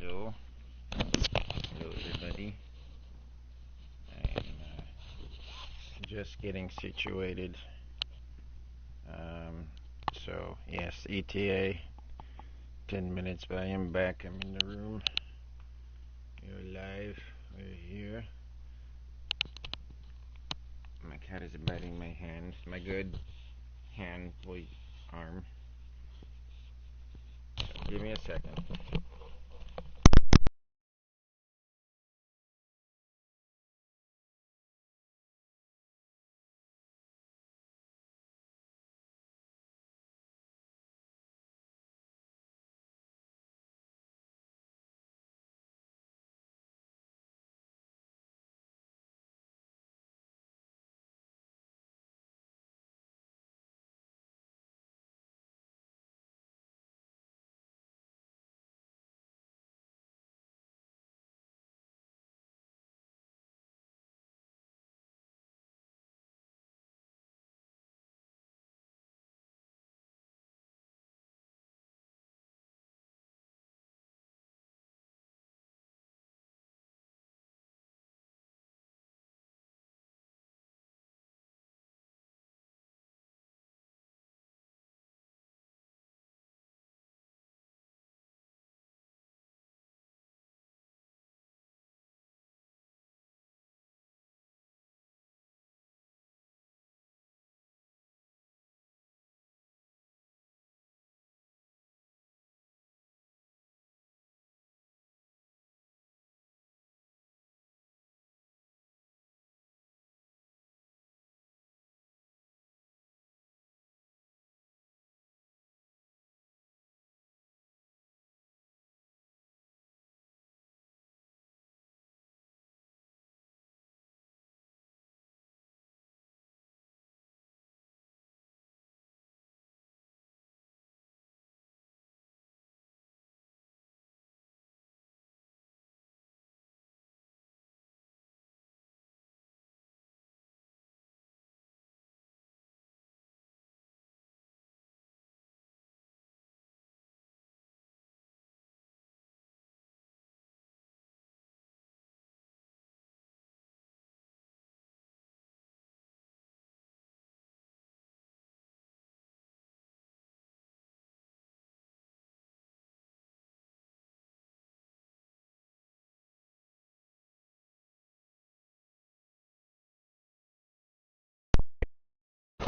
Hello, hello everybody. I'm just getting situated. Um, so yes, ETA, 10 minutes, but I am back. I'm in the room. You're live. We're here. My cat is biting my hand. My good hand, boy, arm. So give me a second.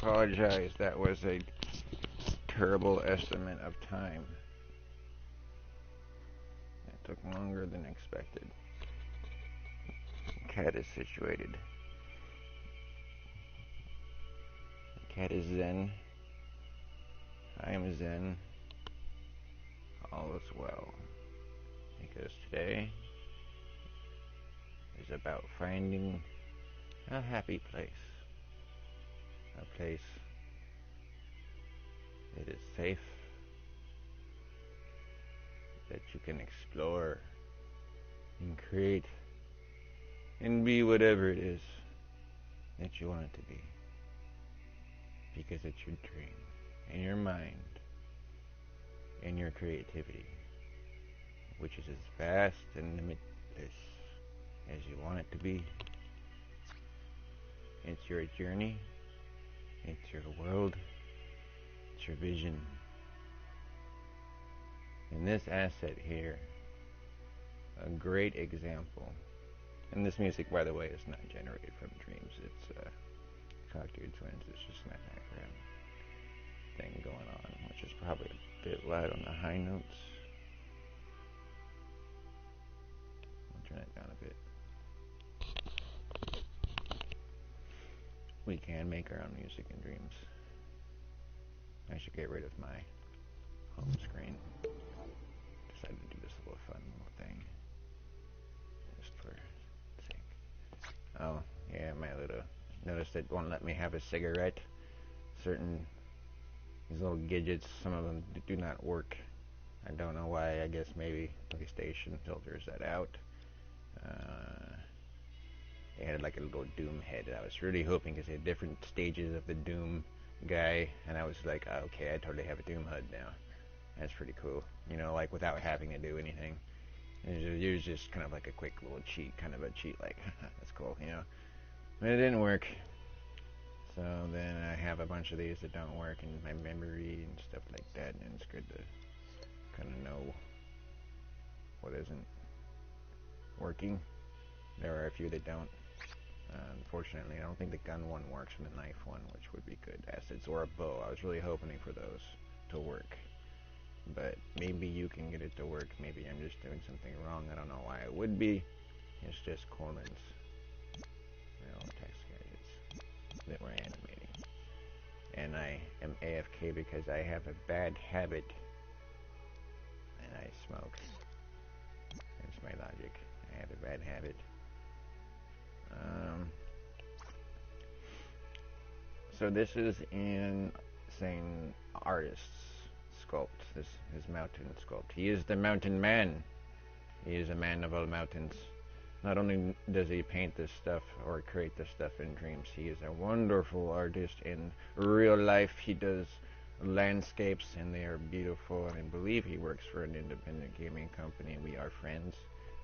Apologize. That was a terrible estimate of time. It took longer than expected. Cat is situated. Cat is zen. I am zen. All is well. Because today is about finding a happy place. A place that is safe, that you can explore and create and be whatever it is that you want it to be. Because it's your dream and your mind and your creativity, which is as vast and limitless as you want it to be. It's your journey, it's your world, it's your vision. And this asset here, a great example. And this music, by the way, is not generated from dreams. It's Cocktail Twins. It's just my background thing going on, which is probably a bit loud on the high notes. I'll turn it down a bit. We can make our own music in dreams. I should get rid of my home screen. Decided to do this little fun little thing. Just for sake. Oh, yeah, my little... Noticed it won't let me have a cigarette. These little gadgets, some of them do not work. I don't know why. I guess maybe PlayStation filters that out. They had like a little Doom head. I was really hoping because they had different stages of the Doom guy, and I was like, oh, okay, I totally have a Doom HUD now. That's pretty cool. You know, like without having to do anything. It was just kind of like a quick little cheat, kind of a cheat, like, that's cool, you know. But it didn't work. So then I have a bunch of these that don't work in my memory and stuff like that, and it's good to kind of know what isn't working. There are a few that don't. Unfortunately, I don't think the gun one works and the knife one, which would be good assets, or a bow. I was really hoping for those to work. But maybe you can get it to work. Maybe I'm just doing something wrong. I don't know why it would be. It's just Corman's text gadgets that we're animating. And I am AFK because I have a bad habit. And I smoke. That's my logic. I have a bad habit. So this is Insane Artist's sculpt. This is mountain sculpt. He is the mountain man. He is a man of all mountains. Not only does he paint this stuff or create this stuff in dreams, he is a wonderful artist in real life. He does landscapes and they are beautiful, and I believe he works for an independent gaming company. We are friends.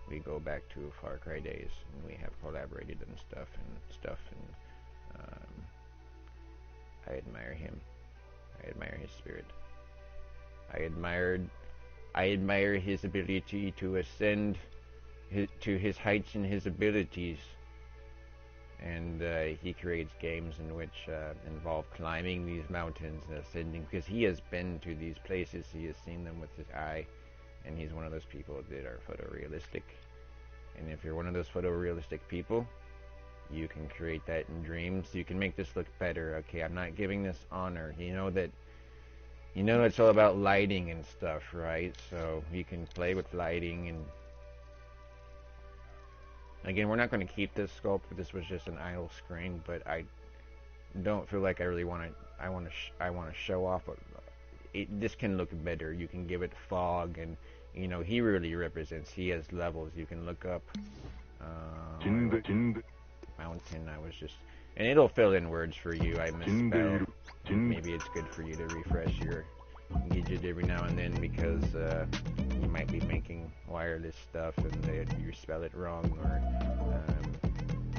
We go back to Far Cry days, and we have collaborated and stuff, and I admire him. I admire his spirit. I admire his ability to ascend to his heights and his abilities. And he creates games in which involve climbing these mountains and ascending, because he has been to these places. He has seen them with his eye, and he's one of those people that are photorealistic. And if you're one of those photorealistic people, you can create that in dreams. You can make this look better. Okay, I'm not giving this honor. You know it's all about lighting and stuff, right? So you can play with lighting. And again, we're not going to keep this sculpt. This was just an idle screen, but I don't feel like I really want to. I want to show off. This can look better. You can give it fog, and he really represents. He has levels. You can look up. Mountain. I was just, and it'll fill in words for you. I misspell. Maybe it's good for you to refresh your gadget every now and then, because you might be making wireless stuff and you spell it wrong, or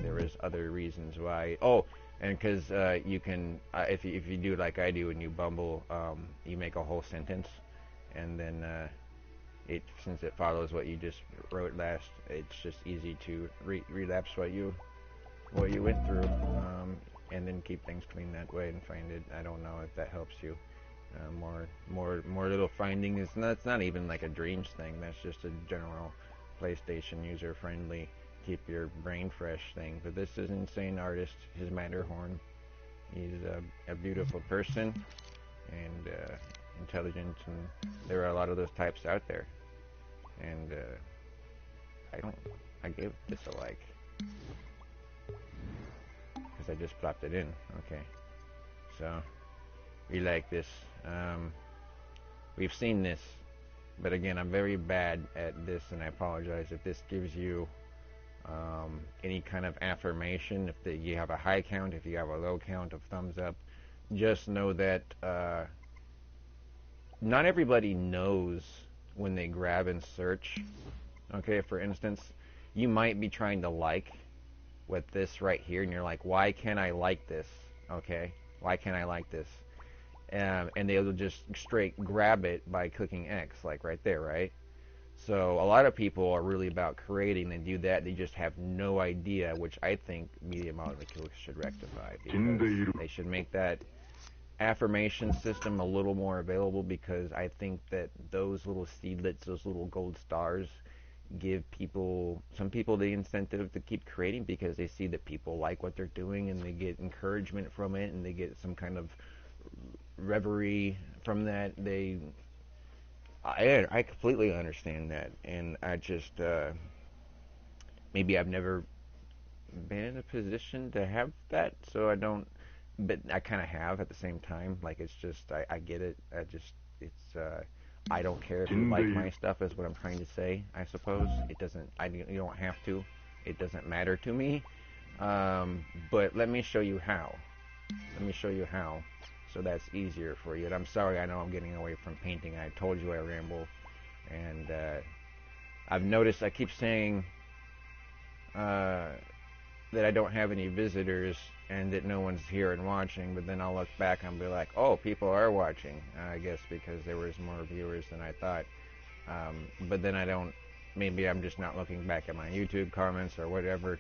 there is other reasons why. Oh, and because you can, if you do like I do and you bumble, you make a whole sentence, and then since it follows what you just wrote last, it's just easy to relapse what you went through, and then keep things clean that way and find it. I don't know if that helps you. More little finding is not even like a dreams thing. That's just a general PlayStation user friendly, keep your brain fresh thing. But this is Insane Artist, his Matterhorn. He's a beautiful person and intelligent, and there are a lot of those types out there. And I gave this a like. I just plopped it in. Okay, so we like this. We've seen this, but again, I'm very bad at this, and I apologize if this gives you any kind of affirmation. If you have a high count, if you have a low count of thumbs up, just know that not everybody knows when they grab and search. Okay, for instance, you might be trying to like with this right here, and you're like, why can't I like this? Okay, why can't I like this? And they'll just straight grab it by clicking X, like right there, right? So a lot of people are really about creating. They do that. They just have no idea, which I think Media Molecules should rectify, because they should make that affirmation system a little more available, because I think that those little seedlets, those little gold stars, give some people the incentive to keep creating, because they see that people like what they're doing and they get encouragement from it, and they get some kind of reverie from that. I completely understand that, and I just maybe I've never been in a position to have that, so I don't, but I kind of have at the same time. Like, it's just I get it. I don't care if you like my stuff, is what I'm trying to say, I suppose. It doesn't, you don't have to. It doesn't matter to me. But let me show you how. So that's easier for you. And I'm sorry, I know I'm getting away from painting. I told you I ramble. And I've noticed I keep saying that I don't have any visitors and that no one's here and watching, but then I'll look back and be like, oh, people are watching, I guess because there was more viewers than I thought. But then I don't, maybe I'm just not looking back at my YouTube comments or whatever,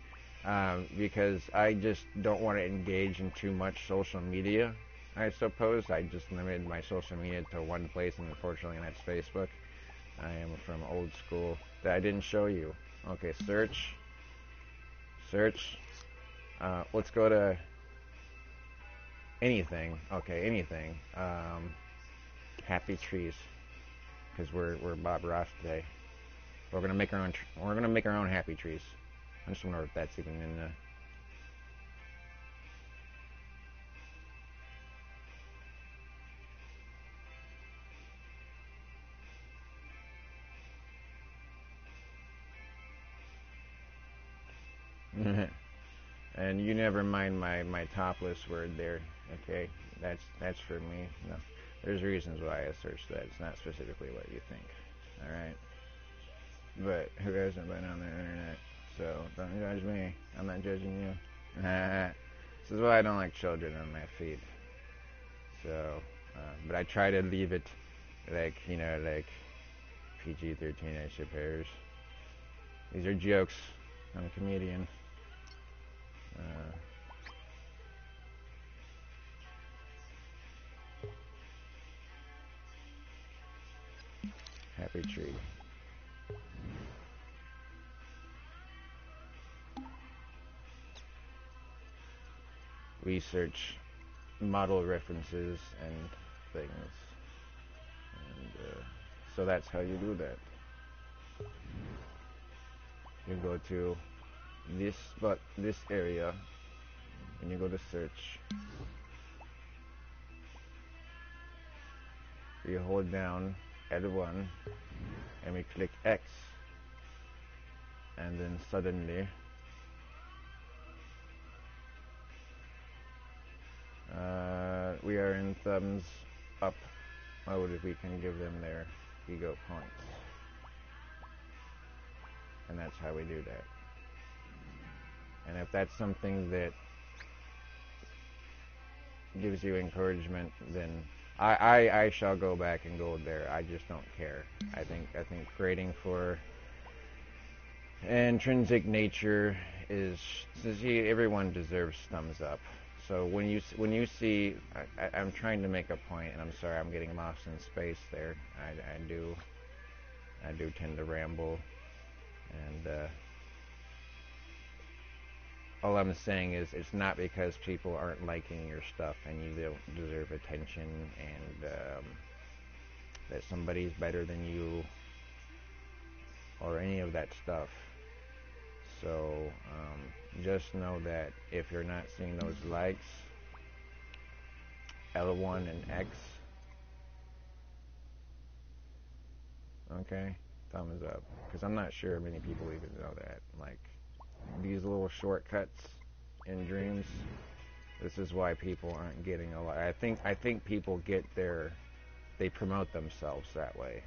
because I just don't want to engage in too much social media, I suppose. I just limited my social media to one place, and unfortunately that's Facebook. I am from old school. That I didn't show you. Okay, search. Let's go to anything. Okay, anything. Happy trees, because we're Bob Ross today. We're gonna make our own. We're gonna make our own happy trees. I just wonder if that's even in the. And you never mind my topless word there, okay? That's for me. No, there's reasons why I searched that. It's not specifically what you think. All right. But who hasn't been on the internet? So don't judge me. I'm not judging you. This is why I don't like children on my feed. So, but I try to leave it like like PG-13 I suppose. These are jokes. I'm a comedian. Uh, Happy tree. Research model references and things, and so that's how you do that. You go to this area, and you go to search. We hold down L1, and we click X, and then suddenly we are in thumbs up mode if we can give them their ego points. And that's how we do that. And if that's something that gives you encouragement, then I shall go back and go there. I just don't care. I think creating for intrinsic nature is, see, everyone deserves thumbs up. So when you see, I'm trying to make a point, and I'm sorry I'm getting lost in space there. I do tend to ramble, and all I'm saying is it's not because people aren't liking your stuff and you don't deserve attention, and that somebody's better than you or any of that stuff. So just know that if you're not seeing those likes, L1 and X, okay, thumbs up. Because I'm not sure many people even know that. Like, these little shortcuts in dreams, this is why people aren't getting a lot. I think people get they promote themselves that way.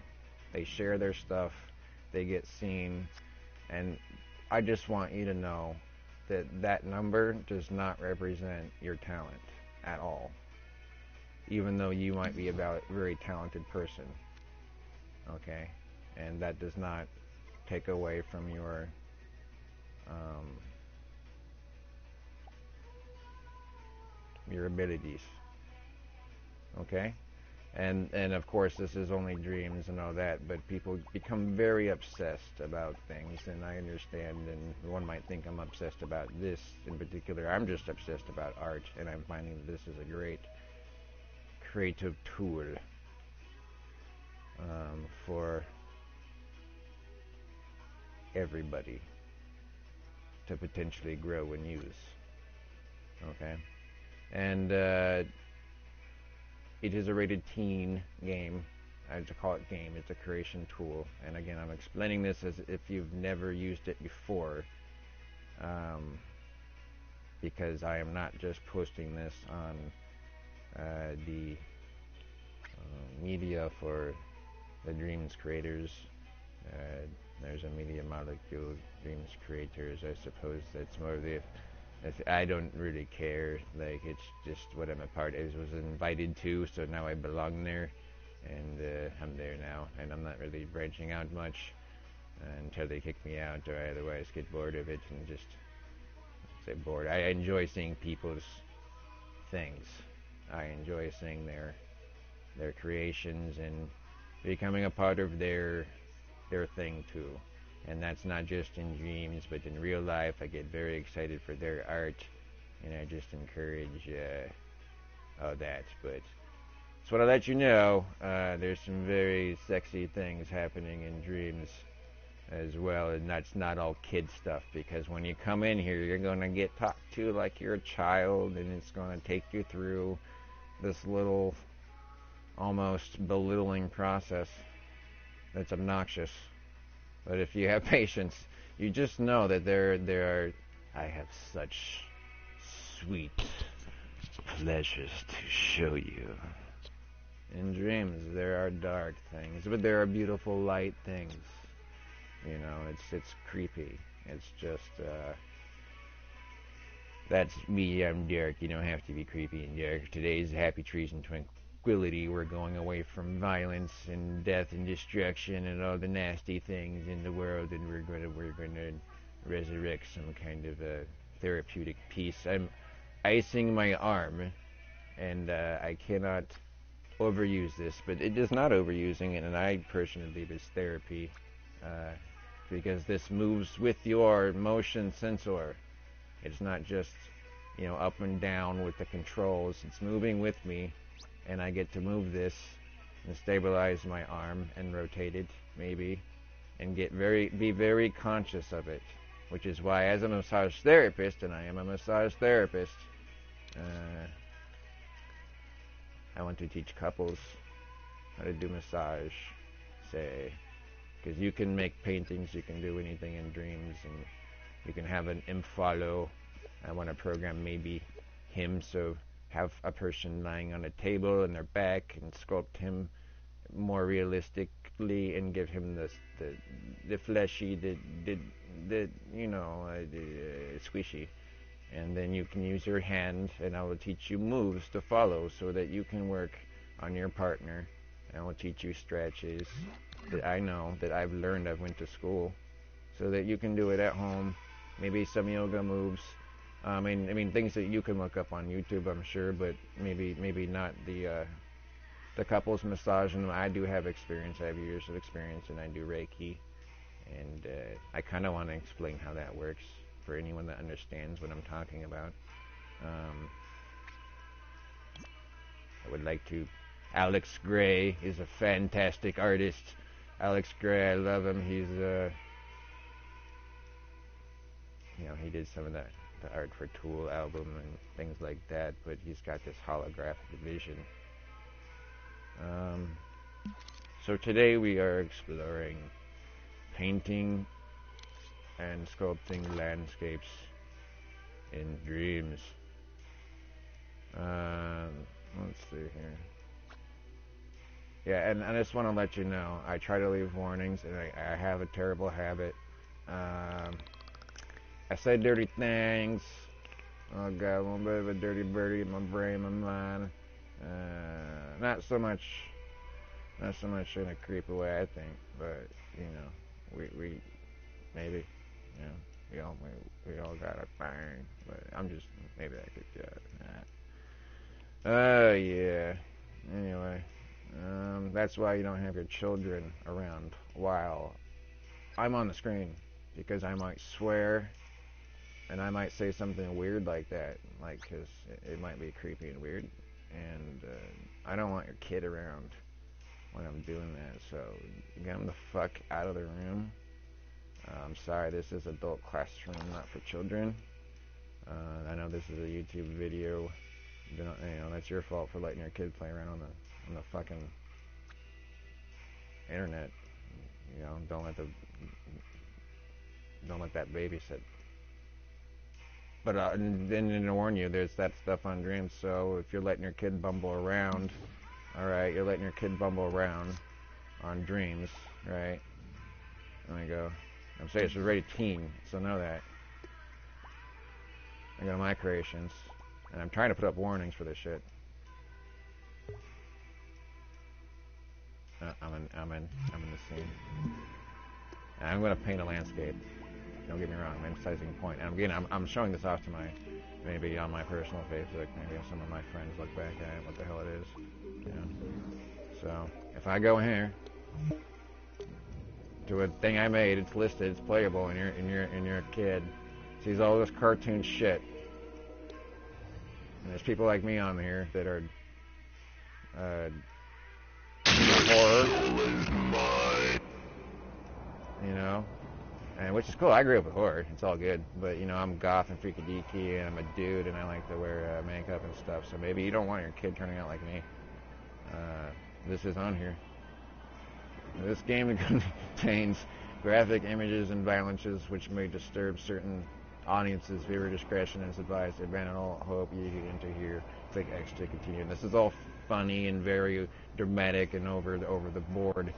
They share their stuff, they get seen, and I just want you to know that that number does not represent your talent at all. Even though you might be a very talented person, okay? And that does not take away from your abilities, okay? And of course this is only dreams and all that, but people become very obsessed about things, and I understand, and one might think I'm obsessed about this in particular. I'm just obsessed about art, and I'm finding that this is a great creative tool for everybody to potentially grow and use, okay? And it is a rated teen game. I have to call it game. It's a creation tool. And again, I'm explaining this as if you've never used it before, because I am not just posting this on the media for the dreams creators. There's a media molecule, dreams creators. I suppose that's more of the. I don't really care. Like it's just what I'm a part. I was invited to, so now I belong there, and I'm there now, and I'm not really branching out much until they kick me out, or I otherwise get bored of it and just say bored. I enjoy seeing people's things. I enjoy seeing their creations and becoming a part of their thing too. And that's not just in dreams, but in real life. I get very excited for their art, and I just encourage all that. But just want to let you know, there's some very sexy things happening in dreams as well, and that's not all kid stuff, because when you come in here, you're going to get talked to like you're a child, and it's going to take you through this little, almost belittling process that's obnoxious. But if you have patience, you just know that there are. I have such sweet pleasures to show you. In dreams, there are dark things, but there are beautiful light things. You know, it's creepy. It's just that's me. I'm dark. You don't have to be creepy and dark. Today's Happy Trees and Tranquility. We're going away from violence and death and destruction and all the nasty things in the world, and we're gonna resurrect some kind of a therapeutic peace. I'm icing my arm, and I cannot overuse this, but it is not overusing it, and I personally believe it's therapy. Because this moves with your motion sensor. It's not just, up and down with the controls. It's moving with me, and I get to move this and stabilize my arm and rotate it, maybe, and be very conscious of it. Which is why, as a massage therapist, and I am a massage therapist, I want to teach couples how to do massage, say. Because you can make paintings, you can do anything in dreams, and you can have an follow. I want to program maybe him, so have a person lying on a table and their back, and sculpt him more realistically, and give him the fleshy, the squishy. And then you can use your hand, and I will teach you moves to follow, so that you can work on your partner. And I will teach you stretches that I know, that I've learned. I've went to school, so that you can do it at home. Maybe some yoga moves. I mean things that you can look up on YouTube, I'm sure, but maybe not the couples massage. And I do have experience. I have years of experience, and I do Reiki, and I kind of want to explain how that works for anyone that understands what I'm talking about. I would like to. Alex Gray is a fantastic artist. Alex Gray, I love him. He's he did some of the art for Tool album and things like that, but he's got this holographic vision. So today we are exploring painting and sculpting landscapes in dreams. Let's see here. Yeah, and I just want to let you know, I try to leave warnings, and I have a terrible habit. I say dirty things. Oh God, a little bit of a dirty birdie in my brain, my mind. Not so much in a creepy way, I think, but we maybe, we all got a thing, but I'm just, maybe I could oh yeah. Anyway, that's why you don't have your children around while I'm on the screen, because I might swear, and I might say something weird like that, because it might be creepy and weird, and I don't want your kid around when I'm doing that, so get them the fuck out of the room. I'm sorry, this is adult classroom, not for children. I know this is a YouTube video. That's your fault for letting your kid play around on the fucking internet. Don't let that babysit. But then to warn you, there's that stuff on dreams. So if you're letting your kid bumble around, all right, you're letting your kid bumble around on dreams, right? And I go, I'm saying it's rated teen, so know that. I go to my creations, and I'm trying to put up warnings for this shit. I'm in the scene. And I'm gonna paint a landscape. Don't get me wrong, I'm emphasizing a point. And again, I'm showing this off to maybe on my personal Facebook, maybe some of my friends look back at it, what the hell it is. You know? So, if I go here to a thing I made, it's listed, it's playable, and you're a kid, sees all this cartoon shit. And there's people like me on here that are horror, you know, and which is cool. I grew up with horror. It's all good, but you know, I'm goth and freaky deaky, and I'm a dude, and I like to wear makeup and stuff. So maybe you don't want your kid turning out like me. This is on here. This game contains graphic images and violences which may disturb certain audiences. Viewer discretion is advised. Abandon all hope. You enter here. Click X to continue. This is all funny and very dramatic and over the board.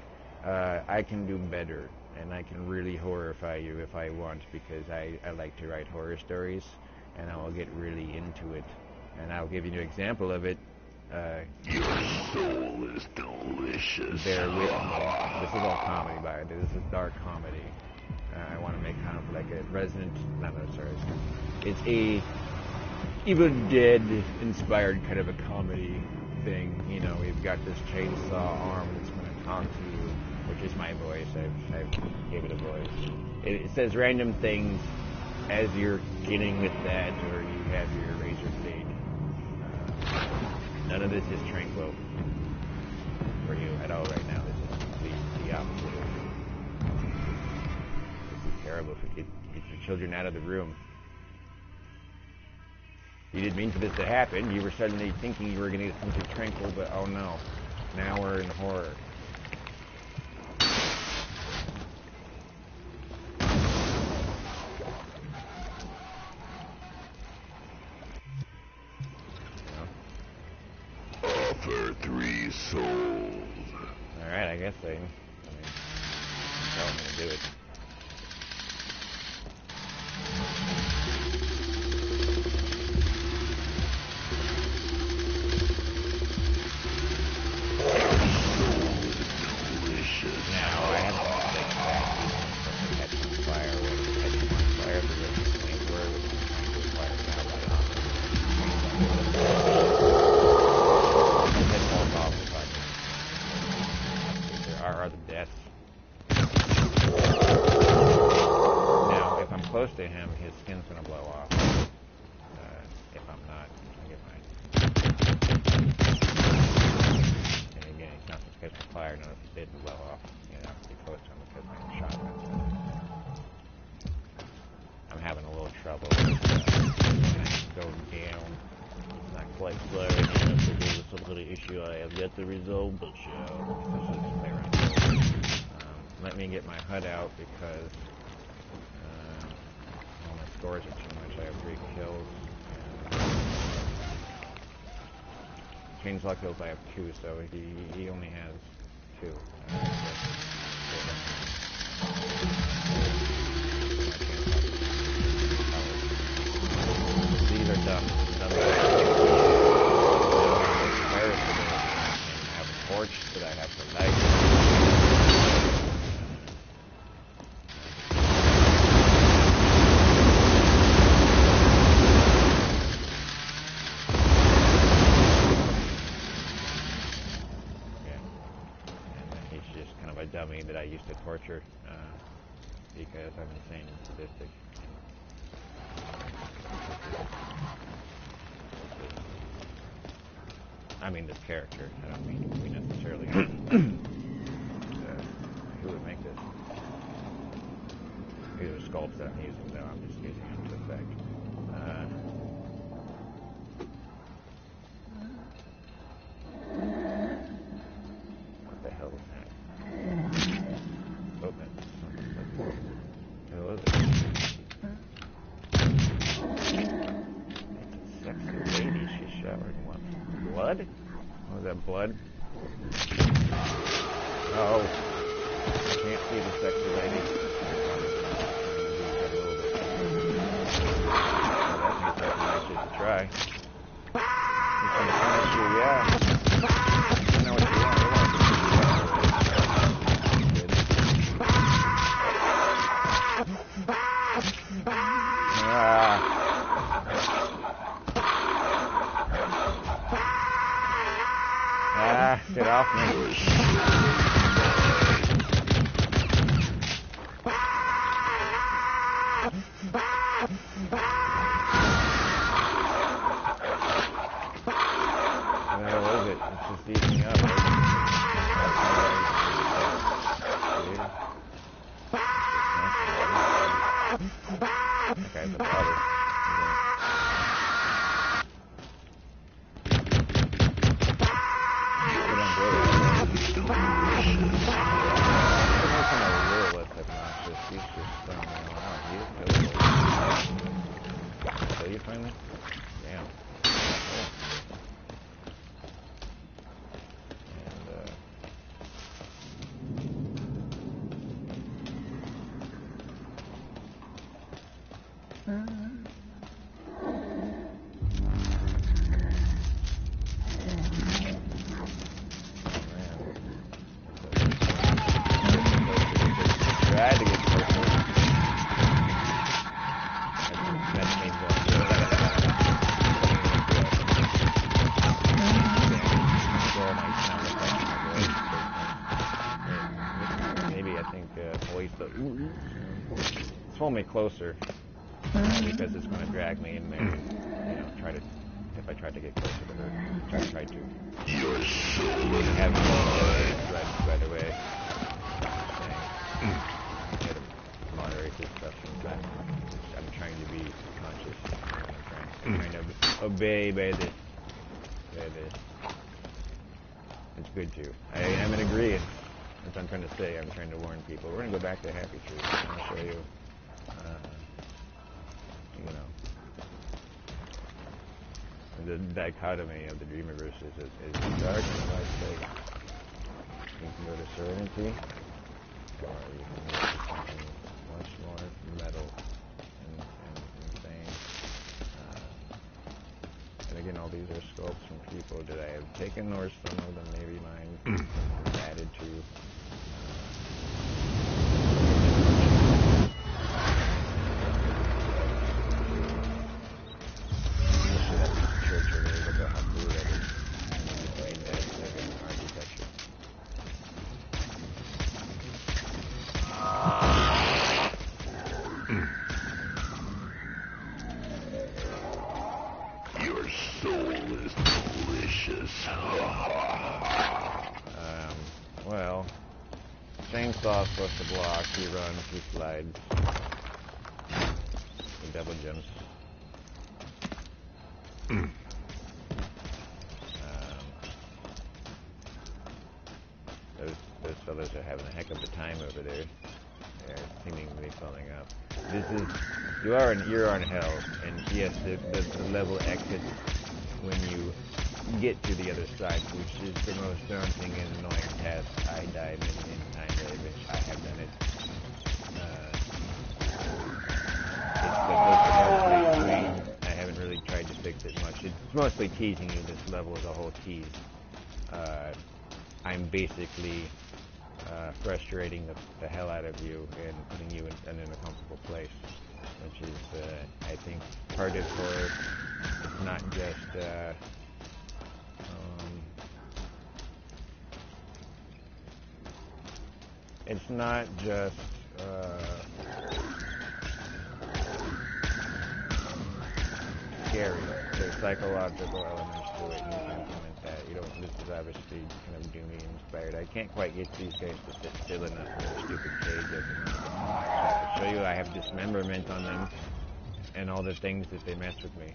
I can do better, and I can really horrify you if I want, because I like to write horror stories, and I will get really into it. And I'll give you an example of it. Your soul is delicious. Bear with me. This is all comedy, by the way. This is dark comedy. I want to make kind of like a it's a Evil Dead inspired kind of a comedy thing. You know, we've got this chainsaw arm that's going to talk to you, which is my voice. I've gave it a voice. It says random things as you're getting with that, or you have your razor blade. None of this is tranquil for you at all right now. This is the opposite. This is terrible. Get your children out of the room. You didn't mean for this to happen. You were suddenly thinking you were going to get something tranquil, but oh no. Now we're in horror. Offer 3 souls. Alright, I guess tell me to do it. Close to him, his skin's going to blow off. If I'm not, I get mine. And again, he's not supposed to catch on fire. Notice it didn't blow off. You know, be close to him because my shotgun. I'm having a little trouble with going down. It's not quite flaring enough to do with some kind of issue I have yet to resolve, but yeah, let's just play around. Let me get my HUD out because scores are too much. I have 3 kills. Chainsaw kills I have 2, so he only has 2. These are dumb. I have a torch that I have to light. Dummy that I used to torture because I'm insane and sadistic. I mean this character. I don't mean we necessarily. Who would make this? These are sculpts that I'm using, though. I'm just using them to effect. What the hell is that? Blood? What was that, blood? Oh. Can't see the sexy lady. Well, that makes it nice just to try. He's going to punish you, yeah. You know what you want. Get off me. What was it? It's just eating up. Okay, the bottle. So you finally? Damn. Tried to get closer. That's me maybe I think voice it's pull me closer because it's going to drag me in there. You know, try to if I try to get closer to her, try to. Your soul is have right away. Try to moderate this stuff sometimes. I'm trying to be conscious. I'm trying to obey by this. It's good too. I am in agreement. That's what I'm trying to say. I'm trying to warn people. We're going to go back to Happy Tree. I'm going to show you, the dichotomy of the Dreamiverse is dark and light. You can go to Serenity, or you can go to something much more metal and insane. And again, all these are sculpts from people that I have taken, or some of them maybe mine added to. Your soul is delicious. Well, same sauce plus the block. He runs, he slides. He double jumps. Those fellas are having a heck of a time over there. They're seemingly filling up. You're on hell, and yes, the level exits when you get to the other side, which is the most daunting and annoying task. I died many times, which I have done it. It's mostly I haven't really tried to fix it much. It's mostly teasing you. This level is a whole tease. I'm basically frustrating the hell out of you and putting you in a comfortable place, which is, I think, part of horror. It's not just, it's not just, scary. There's psychological elements to it, and you can implement that. This is obviously kind of Doomy inspired. I can't quite get these guys to sit still enough in their stupid cage at the moment. I'll show you I have dismemberment on them, and all the things that they mess with me.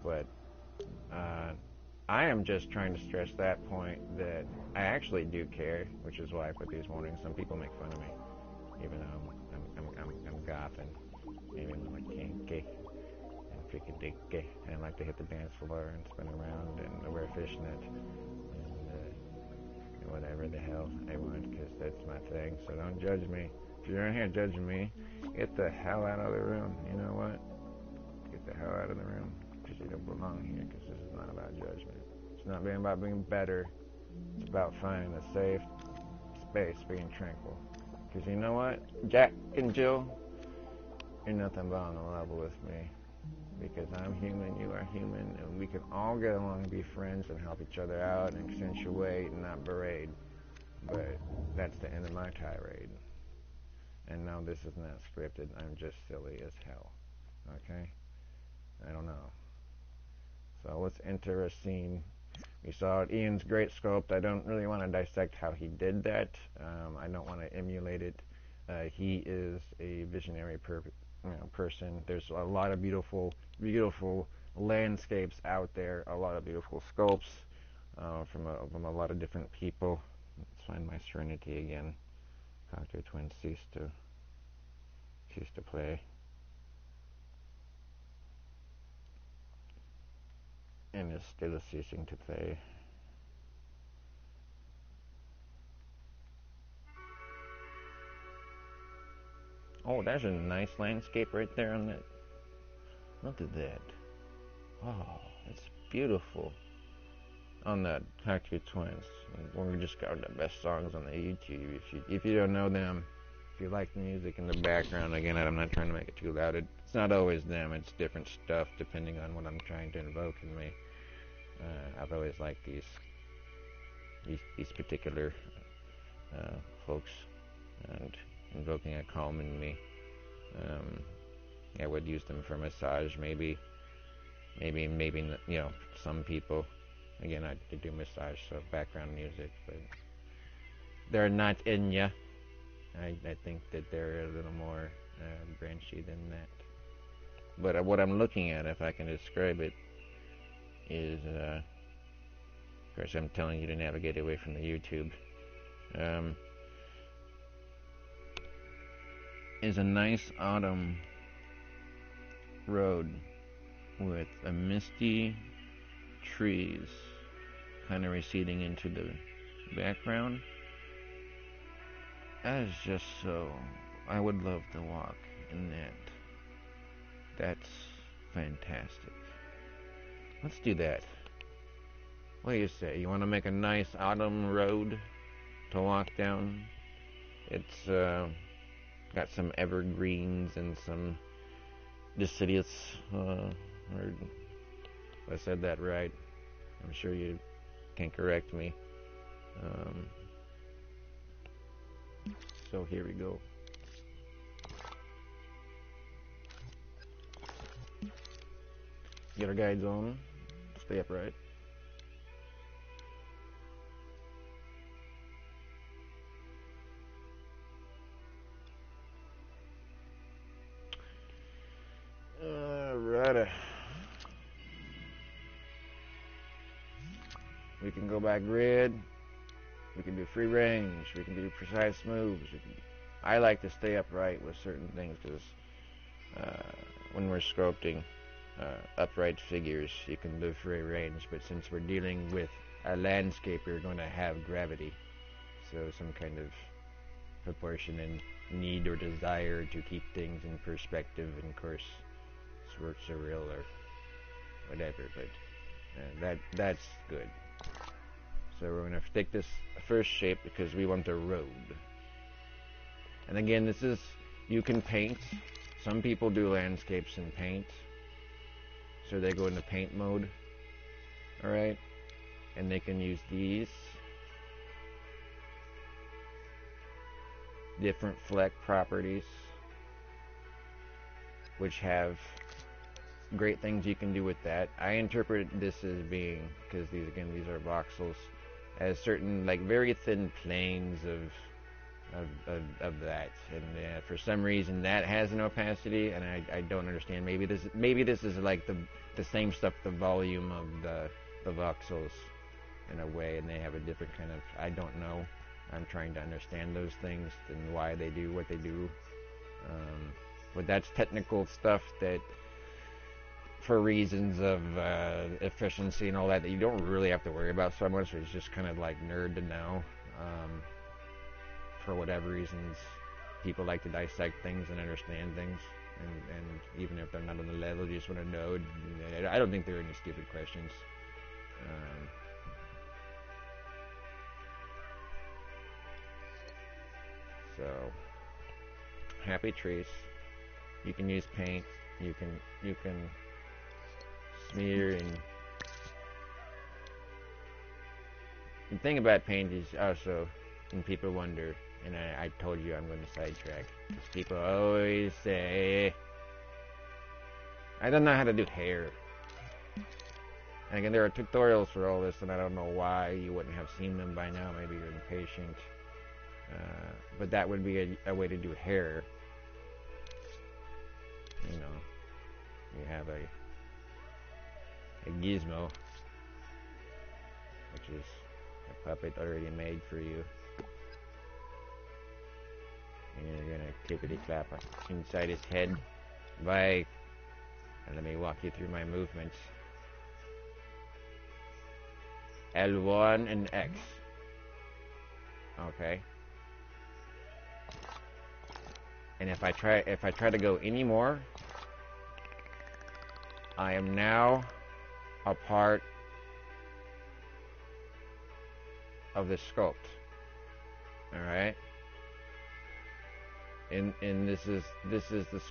But, I am just trying to stress that point that I actually do care, which is why I put these warnings. Some people make fun of me, even though I'm goth and maybe I'm like kinky and freaking dicky, and I like to hit the dance floor and spin around and wear a fishnet and whatever the hell I want, because that's my thing. So don't judge me. If you're in here judging me, get the hell out of the room. You know what? Get the hell out of the room, because you don't belong here, because this is not about judgment. It's not about being better. It's about finding a safe space, being tranquil. Because you know what? Jack and Jill, you're nothing but on a level with me. Because I'm human, you are human, and we can all get along and be friends and help each other out and accentuate and not berate. But that's the end of my tirade. And no, this is not scripted. I'm just silly as hell. Okay? I don't know. So let's enter a scene. We saw Ian's great sculpt. I don't really want to dissect how he did that. I don't want to emulate it. He is a visionary person. There's a lot of beautiful landscapes out there. A lot of beautiful sculpts from a lot of different people. Let's find my Serenity again. Cocteau Twins ceased to play. And is still ceasing to play. Oh, there's a nice landscape right there on that. Look at that. Oh, it's beautiful. On the Cocteau Twins. We just got the best songs on the YouTube. If you don't know them, if you like the music in the background, again, I'm not trying to make it too loud. It's not always them. It's different stuff depending on what I'm trying to invoke in me. I've always liked these particular folks, and invoking a calm in me. I would use them for massage, maybe, some people. Again, I do massage, so background music, but they're not in ya. I think that they're a little more branchy than that. But what I'm looking at, if I can describe it, is, of course, I'm telling you to navigate away from the YouTube. Is a nice autumn road with a misty trees kind of receding into the background. That is just so... I would love to walk in that. That's fantastic. Let's do that. What do you say? You want to make a nice autumn road to walk down? It's got some evergreens and some deciduous, or if I said that right, I'm sure you can correct me. So here we go. Get our guides on. Stay upright. Alrighty. We can go by grid. We can do free range. We can do precise moves. I like to stay upright with certain things because when we're sculpting upright figures, you can do free range. But since we're dealing with a landscape, we're going to have gravity. So some kind of proportion and need or desire to keep things in perspective, and of course, surreal or whatever. But that's good. So we're going to take this first shape because we want the road. And again, this is, you can paint. Some people do landscapes in paint. So they go into paint mode. Alright? And they can use these different fleck properties, which have great things you can do with that. I interpret this as being, because these are voxels, as certain like very thin planes of that, and for some reason that has an opacity, and I don't understand. Maybe this is like the same stuff, the volume of the voxels in a way, and they have a different kind of, I don't know. I'm trying to understand those things and why they do what they do. But that's technical stuff that, for reasons of efficiency and all that you don't really have to worry about so much. It's just kind of like nerd to know. for whatever reasons, people like to dissect things and understand things, and even if they're not on the level, you just want to know. I don't think there are any stupid questions. So, happy trees. You can use paint. You can smear and. The thing about paint is also, and people wonder, and I told you I'm going to sidetrack, because people always say, I don't know how to do hair. And again, there are tutorials for all this, and I don't know why you wouldn't have seen them by now. Maybe you're impatient. But that would be a way to do hair. You know, you have a gizmo, which is a puppet already made for you. And you're gonna clippity clap inside his head. Bye. And let me walk you through my movements. L1 and X. Okay. And if I try to go any more, I am now a part of the sculpt. All right. And this is the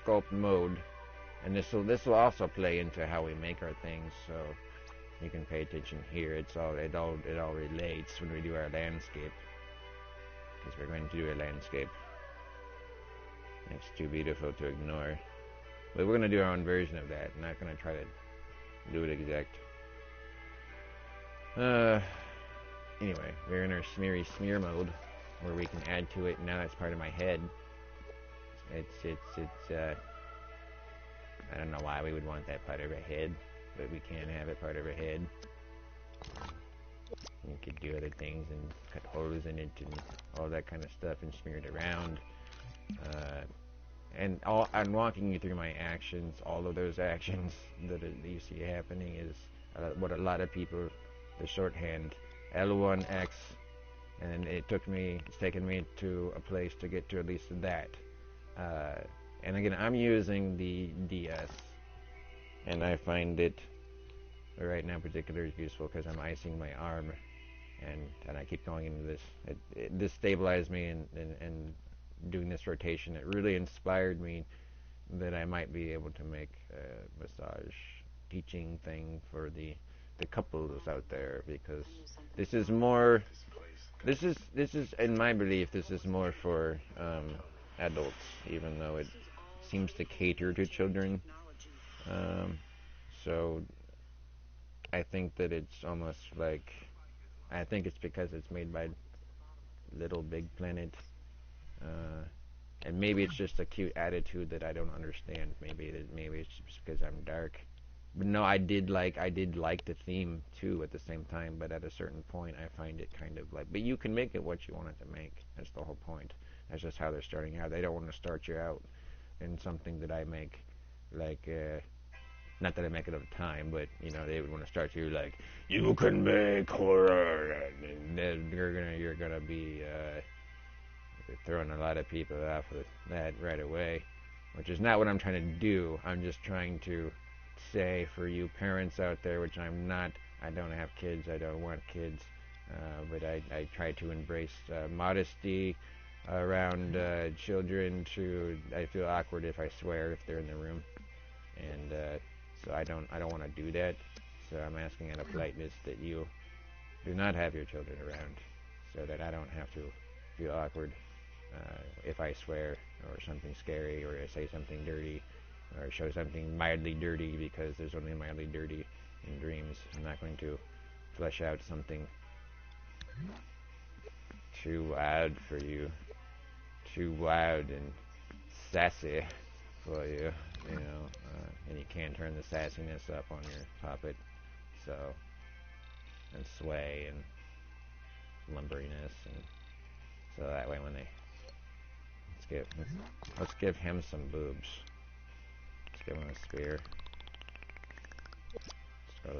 sculpt mode, and this will also play into how we make our things. So you can pay attention here. It all relates when we do our landscape, because we're going to do a landscape. It's too beautiful to ignore. But we're going to do our own version of that. I'm not going to try to do it exact. Anyway, we're in our smear mode, where we can add to it. Now that's part of my head. It's I don't know why we would want that part of our head, but we can have it part of our head. We could do other things and cut holes in it and all that kind of stuff and smear it around. And I'm walking you through my actions. All of those actions that you see happening is what a lot of people, the shorthand, L1X, and it's taken me to a place to get to at least that. And again, I'm using the DS, and I find it right now particularly useful because I'm icing my arm, and I keep going into this. This stabilized me, and doing this rotation, it really inspired me that I might be able to make a massage teaching thing for the couples out there, because this is more. This is in my belief, this is more for adults, even though it seems to cater to children. So I think that it's almost like, I think it's because it's made by Little Big Planet, and maybe it's just a cute attitude that I don't understand. Maybe it's just because I'm dark. But no, I did like the theme too at the same time, but at a certain point I find it kind of like, but you can make it what you want it to make. That's the whole point. That's just how they're starting out. They don't want to start you out in something that I make, like, not that I make it all the time, but, you know, they would want to start you like, you can make horror, and then you're gonna be throwing a lot of people off with that right away, which is not what I'm trying to do. I'm just trying to say, for you parents out there, which I'm not, I don't have kids, I don't want kids, but I try to embrace modesty around children. I feel awkward if I swear if they're in the room, and so I don't want to do that. So I'm asking out of politeness that you do not have your children around, so that I don't have to feel awkward if I swear or something scary, or I say something dirty, or show something mildly dirty, because there's only mildly dirty in dreams. I'm not going to flesh out something too wild for you, too wild and sassy for you, you know, and you can't turn the sassiness up on your puppet, so, and sway and lumberiness, and so that way when they, let's give him some boobs. Let's give him a spear. Let's go to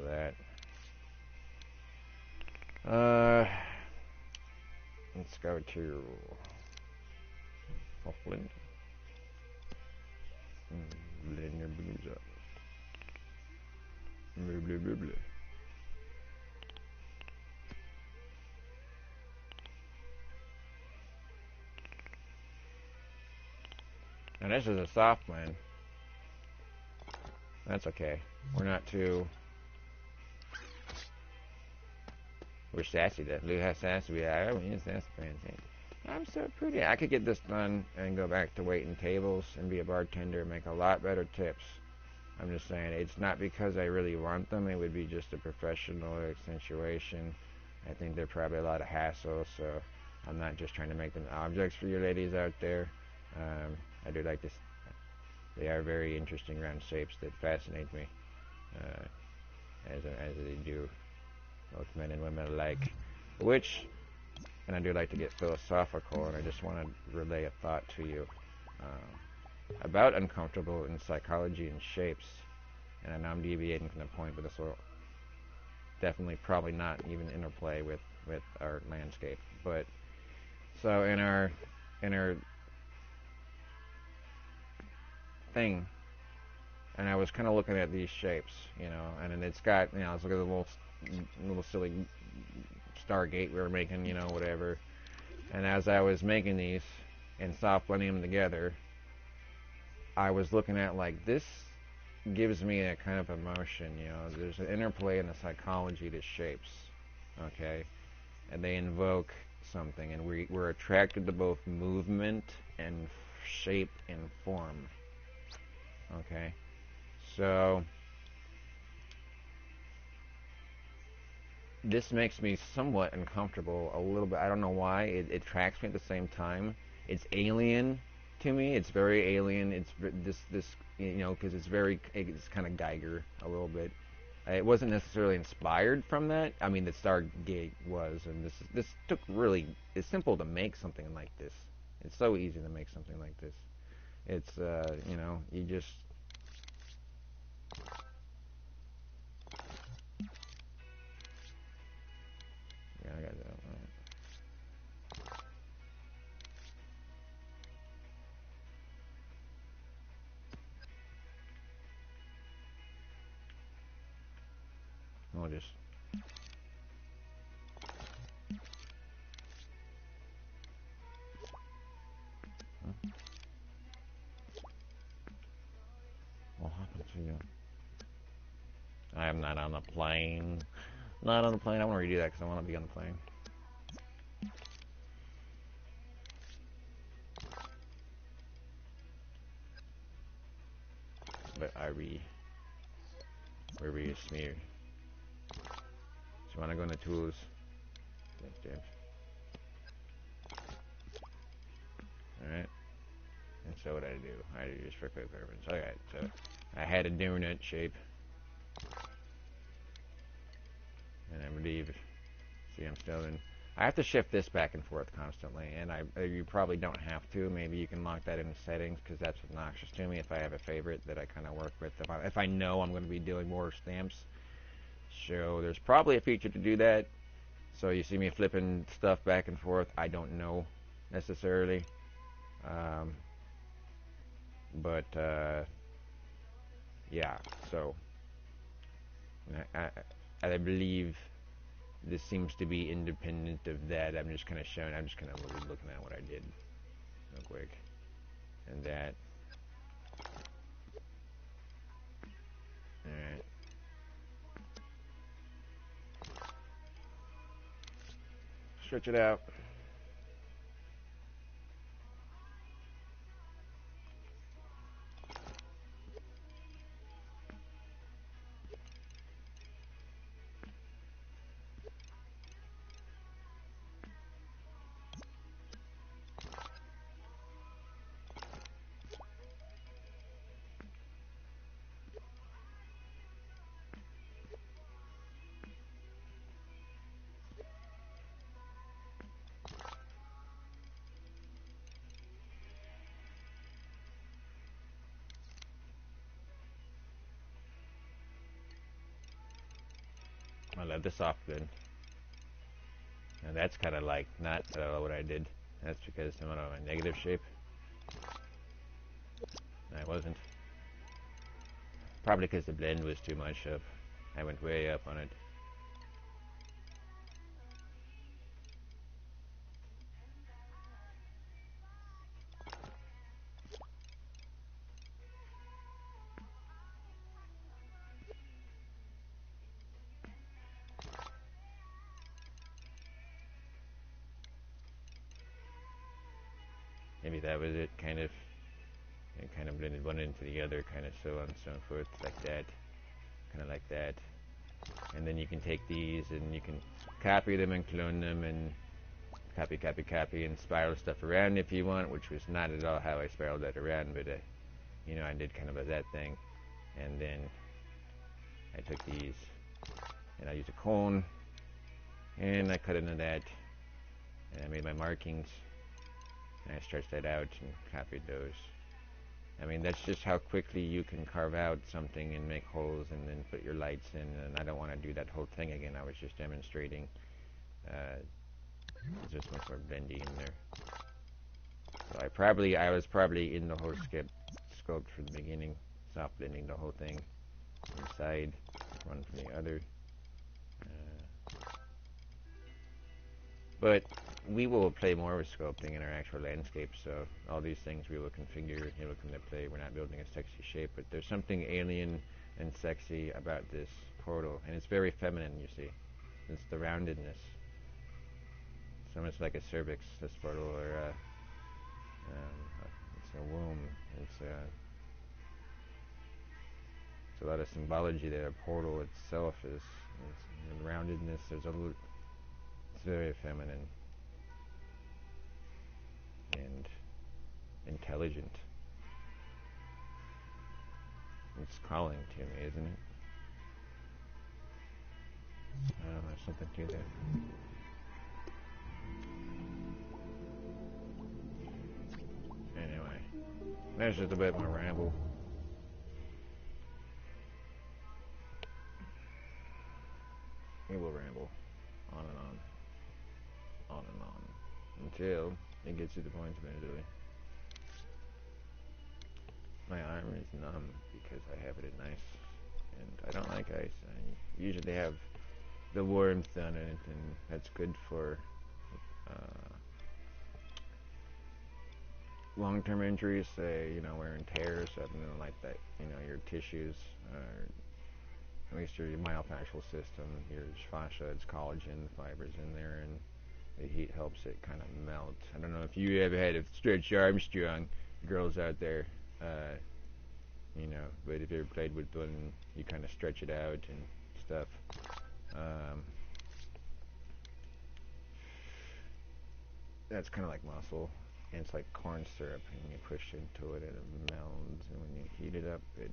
that. Let's let's go to Flint. Blend your blues up. Blah, blah, blah, blah. Now this is a soft blend. That's okay. We're not too... We're sassy. That Lou has sassy. I mean, it's sassy fans. I'm so pretty. I could get this done and go back to waiting tables and be a bartender and make a lot better tips. I'm just saying, it's not because I really want them. It would be just a professional accentuation. I think they're probably a lot of hassle, so I'm not just trying to make them objects for you ladies out there. I do like this. They are very interesting round shapes that fascinate me, as they do both men and women alike. Which, and I do like to get philosophical, and I just want to relay a thought to you about uncomfortable in psychology and shapes. And I know I'm deviating from the point, but this will definitely probably not even interplay with our landscape. But so in our thing, and I was kind of looking at these shapes, you know, and then it's got, you know, I was looking at the little silly Stargate we were making, you know, whatever. And as I was making these and soft blending them together, I was looking at, like, this gives me a kind of emotion, you know. There's an interplay in the psychology to shapes, okay, and they invoke something, and we're attracted to both movement and shape and form, okay. So this makes me somewhat uncomfortable a little bit. I don't know why. It attracts me at the same time. It's alien to me. It's very alien. It's this you know, because it's kind of Geiger a little bit. It wasn't necessarily inspired from that. I mean, the Stargate was, and this took really. It's simple to make something like this. It's so easy to make something like this. It's you know, you just. Yeah, I got that. I'll just. What happened to you? I am not on the plane. Not on the plane. I want to redo that because I want to be on the plane. But where we smeared. So you want to go into tools. Alright. And so what I do? I do just for quick purpose. Alright, so I had a donut shape. And I believe, see, I'm still in. I have to shift this back and forth constantly, and you probably don't have to. Maybe you can lock that in settings, because that's obnoxious to me if I have a favorite that I kind of work with. If I know I'm going to be doing more stamps. So there's probably a feature to do that. So you see me flipping stuff back and forth. I don't know necessarily. But yeah, so I believe this seems to be independent of that. I'm just kind of looking at what I did real quick. And that. Alright. Stretch it out. I let this off good. Now that's kind of like not at all what I did. That's because I'm on a negative shape. I wasn't. Probably because the blend was too much up. I went way up on it. Maybe that was it, kind of. It kind of blended one into the other, kind of so on and so forth, like that. Kind of like that. And then you can take these and you can copy them and clone them and copy and spiral stuff around if you want, which was not at all how I spiraled that around, but you know, I did kind of that thing. And then I took these and I used a cone and I cut into that and I made my markings and I stretched that out and copied those. I mean, that's just how quickly you can carve out something and make holes and then put your lights in, and I don't want to do that whole thing again. I was just demonstrating. There's just much more bendy in there. So I was probably in the whole sculpt from the beginning, soft blending the whole thing inside, one from the other. But we will play more with sculpting in our actual landscape, so all these things we will configure and will come to play. We're not building a sexy shape, but there's something alien and sexy about this portal, and it's very feminine, you see. It's the roundedness. So much like a cervix, this portal, or it's a womb. It's a lot of symbology there. A portal itself is roundedness. There's a little, it's very feminine and intelligent. It's calling to me, isn't it? I don't know, there's something to that. Anyway, there's just a bit more ramble. We will ramble on and on and on, until it gets to the point eventually. My arm is numb because I have it at ice, and I don't like ice. I usually have the warmth on it, and that's good for long-term injuries, say, you know, wear and tear or something like that. You know, your tissues, at least your myofascial system, your fascia, it's collagen fibers in there, and the heat helps it kind of melt. I don't know if you ever had a stretch Armstrong, girls out there, you know, but if you ever played with one, you kind of stretch it out and stuff. That's kind of like muscle. And it's like corn syrup, and you push into it and it melds, and when you heat it up, it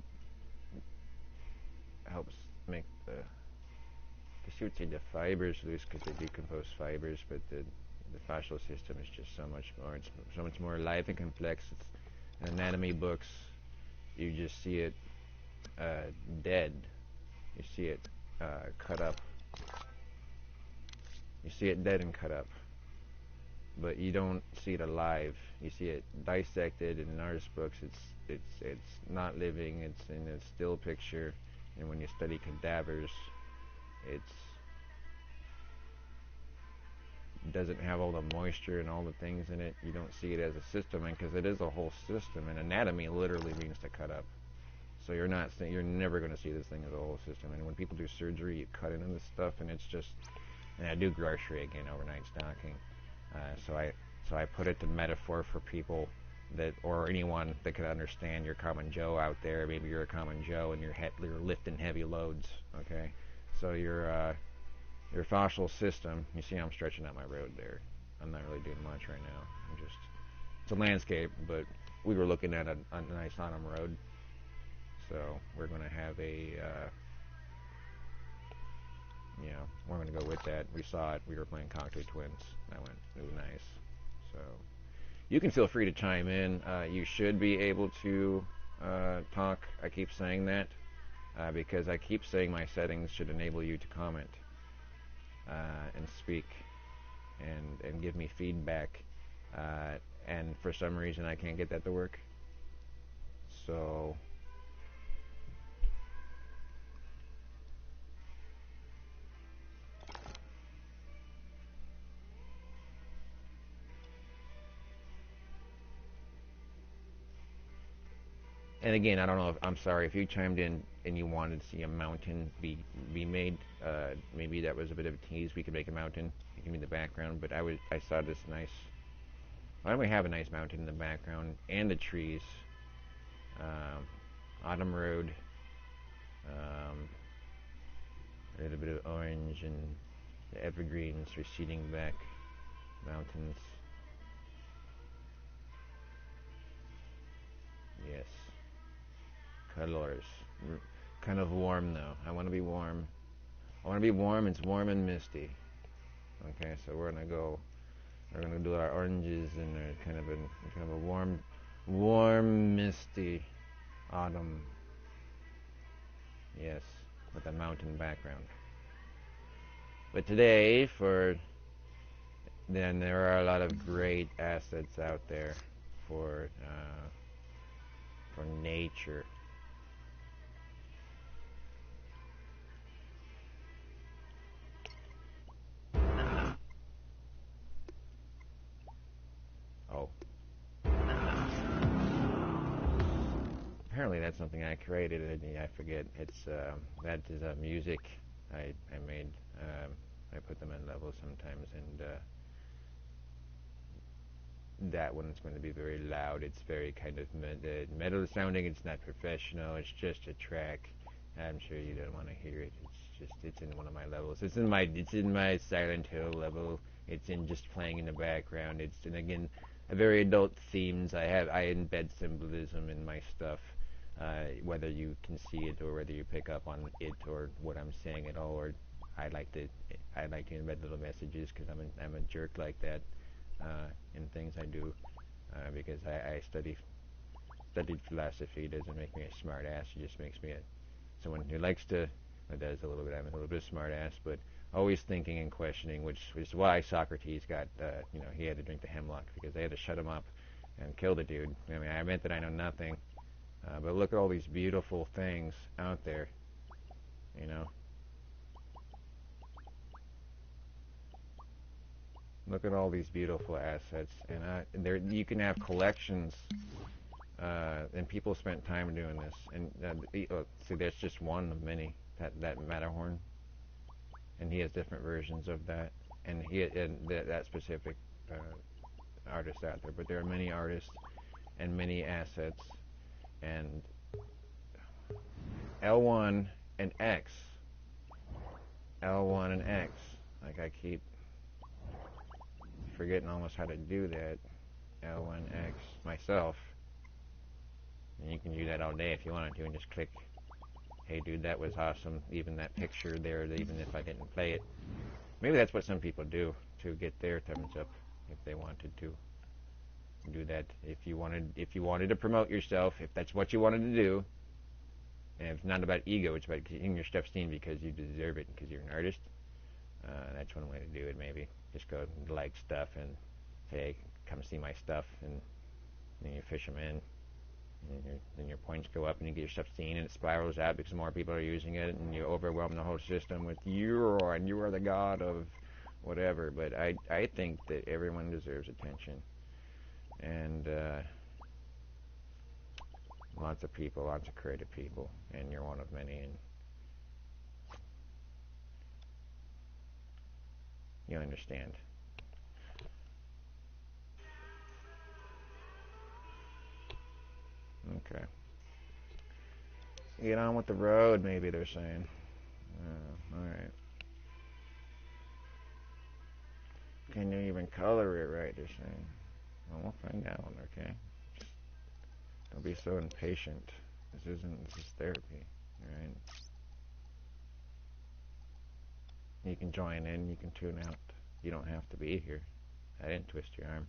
helps make the, I guess you would say, the fibers loose, because they decompose fibers, but the fascial system is just so much more, it's so much more alive and complex. It's, in anatomy books, you just see it dead. You see it cut up. You see it dead and cut up. But you don't see it alive. You see it dissected, and in artist books it's not living, it's in a still picture, and when you study cadavers, it doesn't have all the moisture and all the things in it. You don't see it as a system, and because it is a whole system, and anatomy literally means to cut up. So you're never going to see this thing as a whole system. And when people do surgery, you cut into this stuff, and it's just, and I do grocery again, overnight stocking. So I put it to metaphor for people that, or anyone that can understand. Your common Joe out there. Maybe you're a common Joe and you're lifting heavy loads. Okay, so your fascial system. You see, I'm stretching out my road there. I'm not really doing much right now. It's a landscape, but we were looking at a nice autumn road. So we're going to have we're going to go with that. We saw it. We were playing Concrete Twins. That went, it was nice. So you can feel free to chime in. You should be able to talk. I keep saying that because I keep saying my settings should enable you to comment and speak. and give me feedback. And for some reason, I can't get that to work. So and again, I don't know if I'm sorry if you chimed in and you wanted to see a mountain be made. Maybe that was a bit of a tease. We could make a mountain. You can be the background, but I saw this nice. Why don't we have a nice mountain in the background and the trees? Autumn road. A little bit of orange and the evergreens receding back. Mountains. Yes. Colors. Kind of warm though. I want to be warm. I want to be warm. It's warm and misty. Okay, so we're gonna go. We're gonna do our oranges and kind of a warm, misty autumn. Yes, with a mountain background. But today, then there are a lot of great assets out there for nature. Oh. Apparently that's something I created and I forget. It's that is music I made. I put them in levels sometimes, and that one's going to be very loud. It's very kind of metal sounding. It's not professional. It's just a track. I'm sure you don't want to hear it. It's in one of my levels. It's in my Silent Hill level. It's in just playing in the background. It's in, again, a very adult themes. I embed symbolism in my stuff, whether you can see it or whether you pick up on it or what I'm saying at all. Or I like to embed little messages because I'm a jerk like that in things I do because I studied philosophy. It doesn't make me a smart ass. It just makes me someone who likes to. It does a little bit. I'm a little bit of smart ass, but always thinking and questioning, which is why Socrates got, he had to drink the hemlock because they had to shut him up and kill the dude. I mean, I meant that I know nothing, but look at all these beautiful things out there, you know. Look at all these beautiful assets, and there you can have collections. And people spent time doing this, and see, there's just one of many. That Matterhorn, and he has different versions of that, and that specific artist out there. But there are many artists and many assets, and L1 and X, L1 and X. Like I keep forgetting almost how to do that. L1X myself. And you can do that all day if you wanted to, and just click, hey dude, that was awesome. Even that picture there, even if I didn't play it. Maybe that's what some people do to get their thumbs up if they wanted to do that. If you wanted to promote yourself, if that's what you wanted to do, and it's not about ego, it's about getting your stuff seen because you deserve it, because you're an artist. That's one way to do it. Maybe just go like stuff and say, hey, come see my stuff, and then you fish them in. And then your points go up and you get your stuff seen, and it spirals out because more people are using it, and you overwhelm the whole system with you are the god of whatever. But I think that everyone deserves attention, and lots of people, lots of creative people, and you're one of many, and you understand. Okay. Get on with the road, maybe they're saying. Alright. Can you even color it right, they're saying. Well, we'll find out, okay? Don't be so impatient. This is therapy, alright? You can join in, you can tune out. You don't have to be here. I didn't twist your arm.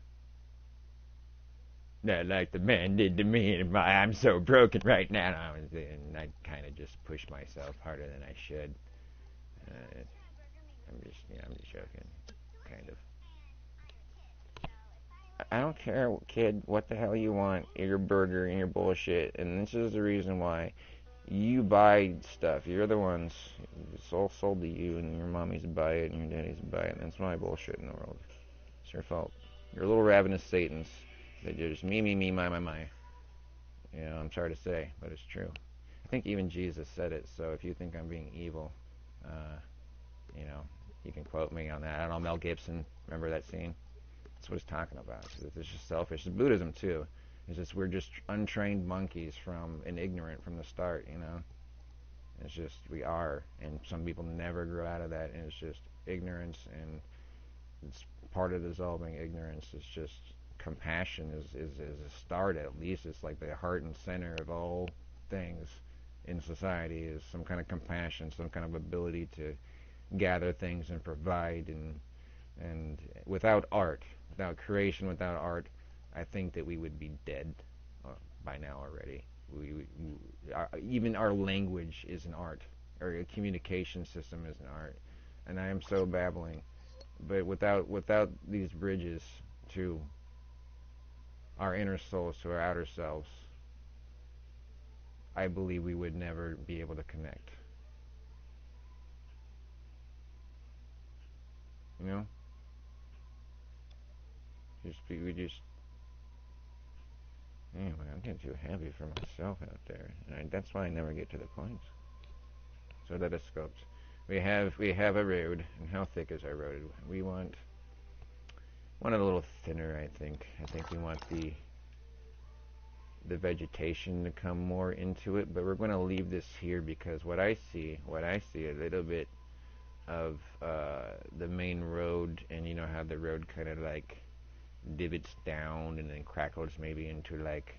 Not like the man did to me, and I'm so broken right now. And I kind of just pushed myself harder than I should. I'm just joking, kind of. I don't care, kid, what the hell you want, your burger and your bullshit. And this is the reason why you buy stuff. You're the ones, it's all sold to you, and your mommy's buy it, and your daddy's buy it. And that's my bullshit in the world. It's your fault. You're little ravenous satans that just me, my. You know, I'm sorry to say, but it's true. I think even Jesus said it, so if you think I'm being evil, uh, you know, you can quote me on that. I don't know, Mel Gibson, remember that scene? That's what he's talking about. It's just selfish. It's Buddhism, too. It's just we're just untrained monkeys and ignorant from the start, you know? It's just, we are, and some people never grow out of that, and it's just ignorance, and it's part of dissolving ignorance. It's just compassion is a start, at least. It's like the heart and center of all things in society is some kind of compassion, some kind of ability to gather things and provide, and without art, without creation, without art, I think that we would be dead by now already. Even our language is an art, or a communication system is an art, and I am so babbling. But without these bridges to our inner souls, to our outer selves, I believe we would never be able to connect. You know, we just. Anyway, I'm getting too heavy for myself out there, and that's why I never get to the points. So otoscopes. We have a road, and how thick is our road? We want it a little thinner. I think we want the vegetation to come more into it, but we're going to leave this here because what I see a little bit of the main road, and you know how the road kind of like divots down and then crackles maybe into like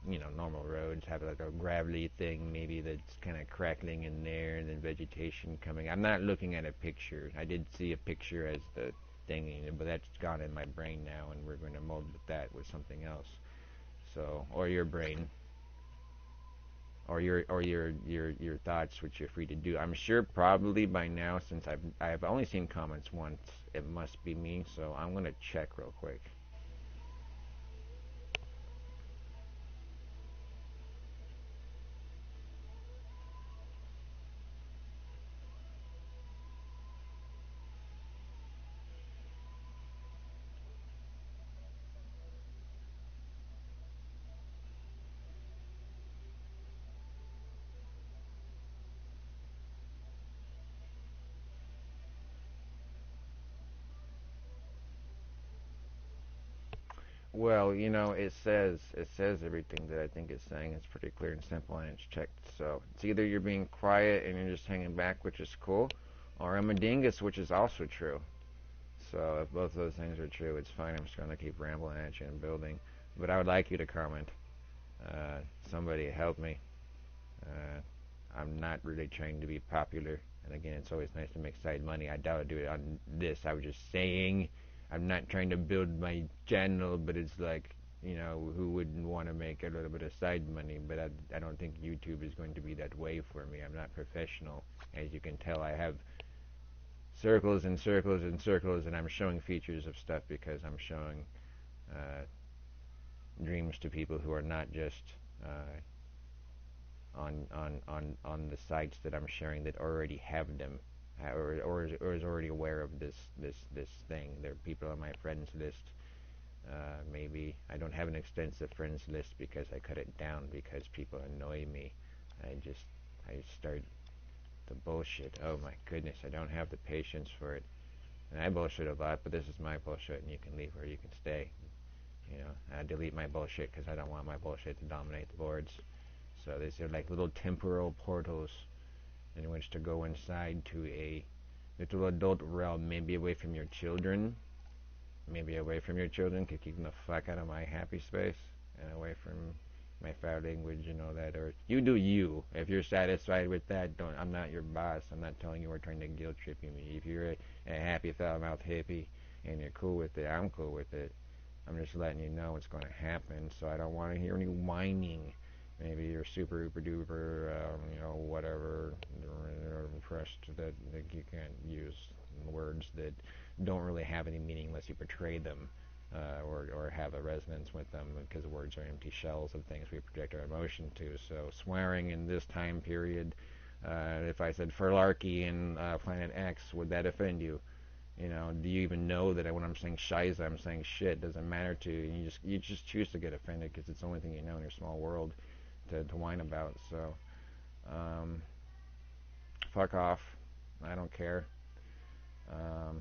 you know, normal roads have like a gravelly thing maybe that's kind of crackling in there, and then vegetation coming. I'm not looking at a picture. I did see a picture as the thing, but that's gone in my brain now, and we're going to mold with something else. So, or your brain, or your thoughts, which you're free to do. I'm sure probably by now, since I've only seen comments once, it must be me. So I'm gonna check real quick. Well, you know, it says everything that I think it's saying. It's pretty clear and simple, and it's checked. So it's either you're being quiet and you're just hanging back, which is cool, or I'm a dingus, which is also true. So if both of those things are true, it's fine. I'm just gonna keep rambling at you and building. But I would like you to comment. Uh, Somebody help me. Uh, I'm not really trying to be popular. And again, it's always nice to make side money. I doubt I'd do it on this. I was just saying, I'm not trying to build my channel, but it's like, you know, who wouldn't want to make a little bit of side money? But I don't think YouTube is going to be that way for me. I'm not professional. As you can tell, I have circles and circles and circles, and I'm showing features of stuff because I'm showing uh, dreams to people who are not just on the sites that I'm sharing that already have them, or is already aware of this thing. There are people on my friends list. Maybe I don't have an extensive friends list because I cut it down because people annoy me. I start the bullshit. Oh my goodness, I don't have the patience for it. And I bullshit a lot, but this is my bullshit, and you can leave or you can stay. You know, I delete my bullshit because I don't want my bullshit to dominate the boards. So these are like little temporal portals in which to go inside to a little adult realm, maybe away from your children, to keep them the fuck out of my happy space and away from my foul language and all that. Or you do you. If you're satisfied with that, don't. I'm not your boss. I'm not telling you or trying to guilt trip you. If you're a happy foul mouth hippie and you're cool with it, I'm cool with it. I'm just letting you know what's going to happen. So I don't want to hear any whining. Maybe you're super duper duper, you know, whatever. You're impressed that you can't use words that don't really have any meaning unless you portray them. or have a resonance with them, because words are empty shells of things we project our emotion to. So swearing in this time period, if I said Farlarky in Planet X, would that offend you? You know, do you even know that when I'm saying shiza, I'm saying shit? Doesn't matter to you. You just choose to get offended because it's the only thing you know in your small world to whine about. So, fuck off. I don't care. I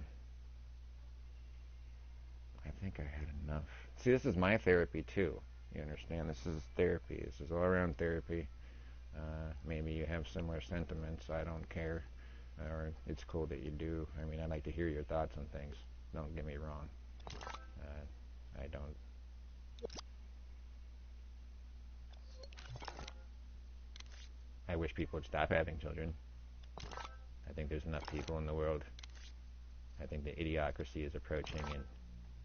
think I had enough. See, this is my therapy too. You understand? This is therapy. This is all around therapy. Maybe you have similar sentiments. I don't care. Or it's cool that you do. I mean, I'd like to hear your thoughts on things. Don't get me wrong. I don't. I wish people would stop having children. I think there's enough people in the world. I think the idiocracy is approaching,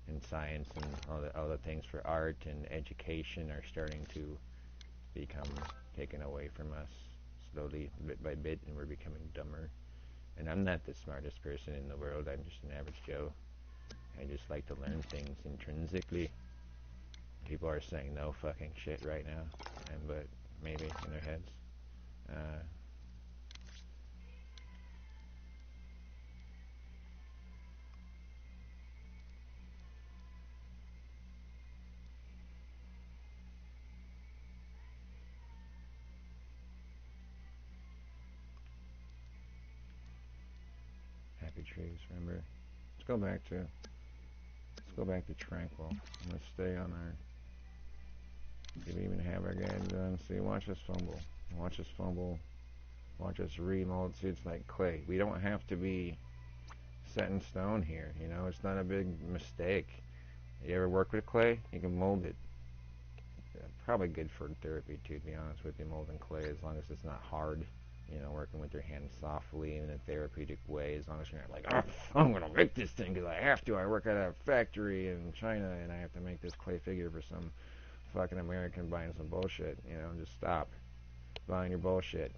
and science and all the things for art and education are starting to become taken away from us slowly, bit by bit, and we're becoming dumber. And I'm not the smartest person in the world. I'm just an average Joe. I just like to learn things intrinsically. People are saying no fucking shit right now, but maybe in their heads. Happy trees, remember? Let's go back to tranquil. Let's stay on our. Did we even have our guide done? See, watch us fumble. Watch us fumble. Watch us remold. See, it's like clay. We don't have to be set in stone here. You know, it's not a big mistake. You ever work with clay? You can mold it. Probably good for therapy too, to be honest with you, molding clay, as long as it's not hard. You know, working with your hands softly in a therapeutic way, as long as you're not like, oh, I'm gonna make this thing because I have to. I work at a factory in China and I have to make this clay figure for some fucking American buying some bullshit. You know, just stop buying your bullshit.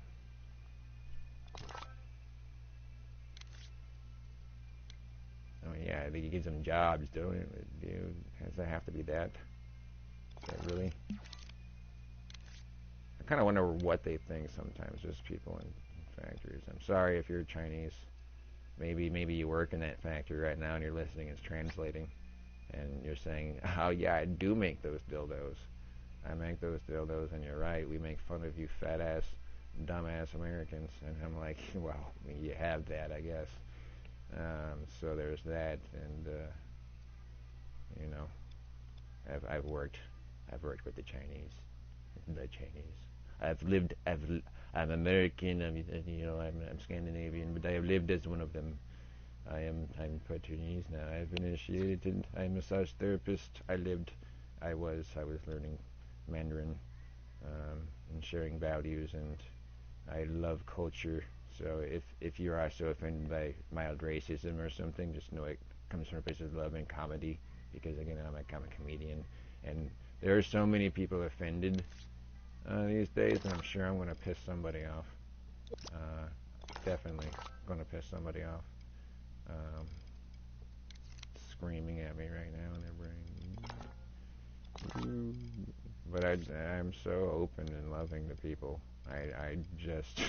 I mean, yeah, I think he gives them jobs, don't it? Dude, does that have to be that? Is that really? I kind of wonder what they think sometimes, just people in factories. I'm sorry if you're Chinese. Maybe you work in that factory right now and you're listening, it's translating. And you're saying, oh yeah, I do make those dildos. I make those dildos, and you're right, we make fun of you fat ass, dumb ass Americans. And I'm like, well, I mean, you have that, I guess. So there's that, and you know, I've worked with the Chinese. I'm American. I'm Scandinavian, but I have lived as one of them. I'm Portuguese now. I've been initiated. I'm a massage therapist. I was learning Mandarin, and sharing values, and I love culture. So if you're also offended by mild racism or something, just know it comes from a place of love and comedy, because again, I'm a comedian, and there are so many people offended these days, and I'm sure I'm going to piss somebody off. Definitely going to piss somebody off. Screaming at me right now in their brain. But I'm so open and loving to people. I just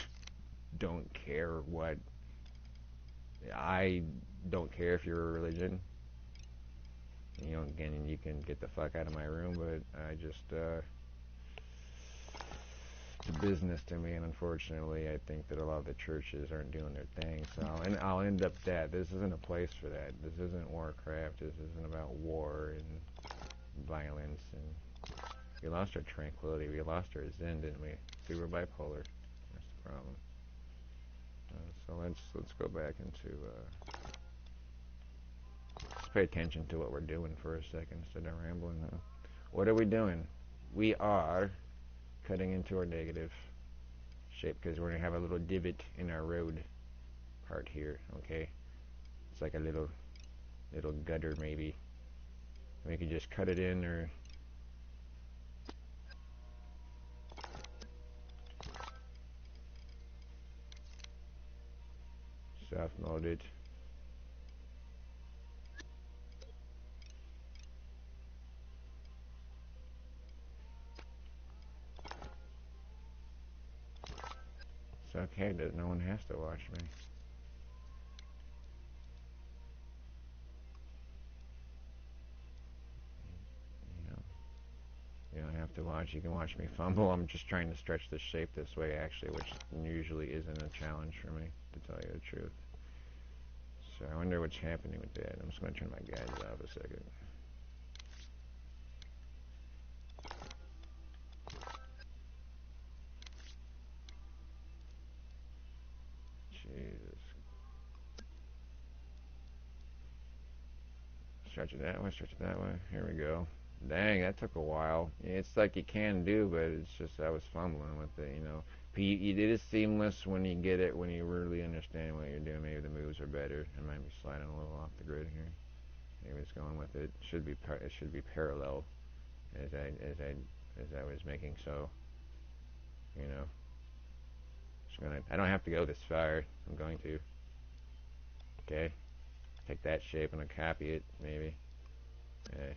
don't care what. I don't care if you're a religion. You know, again, you can get the fuck out of my room, but I just, it's business to me, and unfortunately, I think that a lot of the churches aren't doing their thing, so I'll end up dead. This isn't a place for that. This isn't Warcraft. This isn't about war and violence, and we lost our tranquility. We lost our zen, didn't we? See, we're bipolar. That's the problem. So let's go back into, let's pay attention to what we're doing for a second instead of rambling now. What are we doing? We are cutting into our negative shape, because we're going to have a little divot in our road part here, okay? It's like a little gutter maybe. We can just cut it in, or soft mold it. okay that no one has to watch me. You know, you don't have to watch. You can watch me fumble. I'm just trying to stretch the shape this way, actually, which usually isn't a challenge for me, to tell you the truth. So I wonder what's happening with that. I'm just going to turn my guides off a second. Jesus. Stretch it that way, stretch it that way. Here we go. Dang, that took a while. It's like you can do, but it's just I was fumbling with it, you know. It is seamless when you get it, when you really understand what you're doing. Maybe the moves are better. I might be sliding a little off the grid here. Maybe it's going with it. It should be parallel as I was making. So, you know, I don't have to go this far. I'm going to. Okay, take that shape and I'll copy it. Maybe. Okay.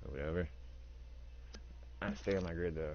Move it over. I stay on my grid though.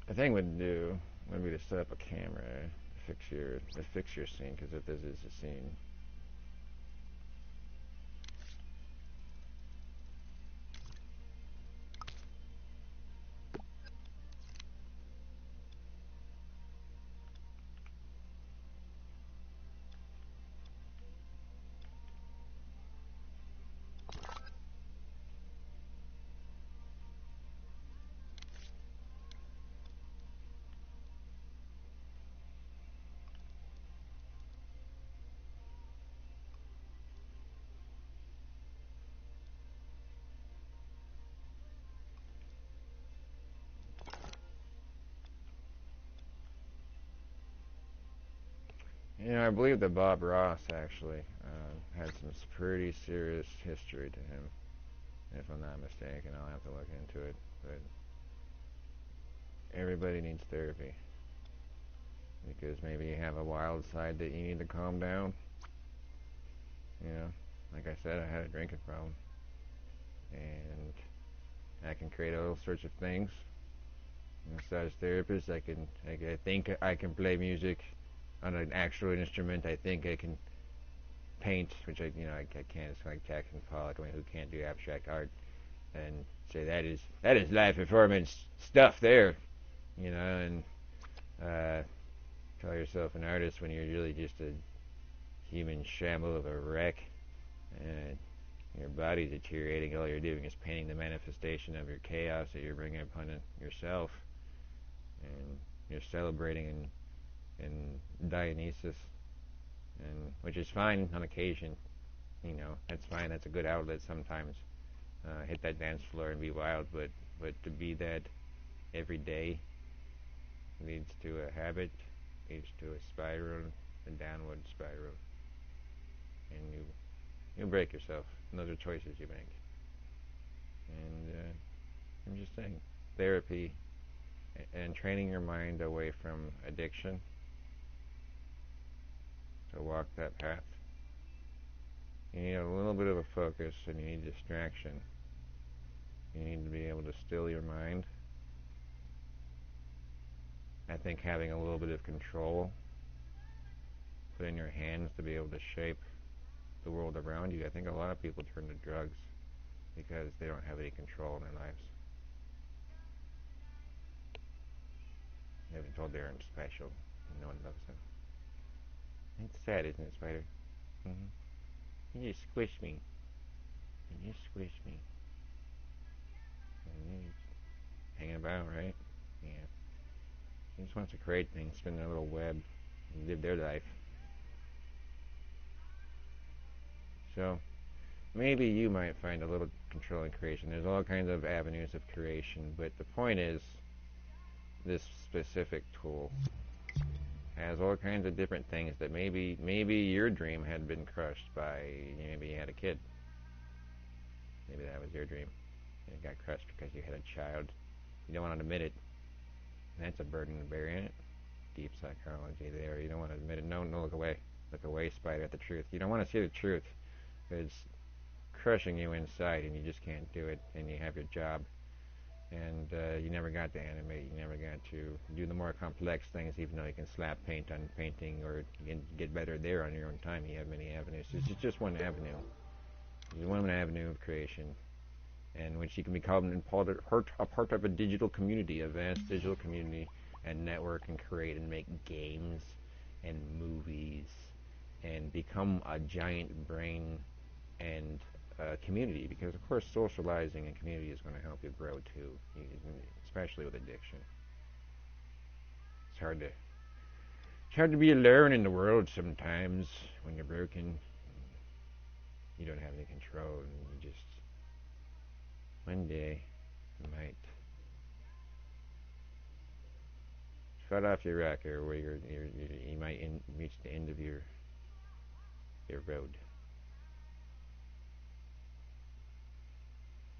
The thing would be to set up a camera to fix your scene, because if this is a scene. You know, I believe that Bob Ross actually had some pretty serious history to him, if I'm not mistaken. I'll have to look into it. But everybody needs therapy, because maybe you have a wild side that you need to calm down. You know, like I said, I had a drinking problem, and I can create all sorts of things. Massage therapist, I think I can play music on an actual instrument. I think I can paint, which I can't. It's like Jackson Pollock. I mean, who can't do abstract art? And say that is live performance stuff there, you know. And call yourself an artist when you're really just a human shamble of a wreck, and your body's deteriorating. All you're doing is painting the manifestation of your chaos that you're bringing upon yourself, and you're celebrating in Dionysus, and which is fine on occasion. You know, that's fine. That's a good outlet sometimes. Hit that dance floor and be wild, but to be that every day leads to a habit, leads to a spiral, a downward spiral, and you break yourself. And those are choices you make. And I'm just saying, therapy and training your mind away from addiction to walk that path. You need a little bit of a focus, and you need distraction. You need to be able to still your mind. I think having a little bit of control put in your hands to be able to shape the world around you. I think a lot of people turn to drugs because they don't have any control in their lives. They've been told they aren't special, and no one loves them. It's sad, isn't it, Spider? You just squish me. You just squish me. And you're hanging about, right? Yeah. He just wants to create things, spin their little web, and live their life. So, maybe you might find a little control in creation. There's all kinds of avenues of creation, but the point is, this specific tool has all kinds of different things that maybe your dream had been crushed by, maybe you had a kid. Maybe that was your dream. And it got crushed because you had a child. You don't want to admit it. That's a burden to bear, ain't it? Deep psychology there. You don't want to admit it. No, look away. Look away, spider, at the truth. You don't want to see the truth. It's crushing you inside, and you just can't do it. And you have your job, and you never got to animate. You never got to do the more complex things, even though you can slap paint on painting, or you can get better there on your own time. You have many avenues. It's just one avenue. There's one avenue of creation, and which you can be called a part of a digital community, a vast digital community, and network and create and make games and movies and become a giant brain and community, because of course socializing and community is going to help you grow too, especially with addiction. It's hard to be alone in the world sometimes when you're broken. You don't have any control, and you just one day you might shut off your rocker, where you might reach the end of your road.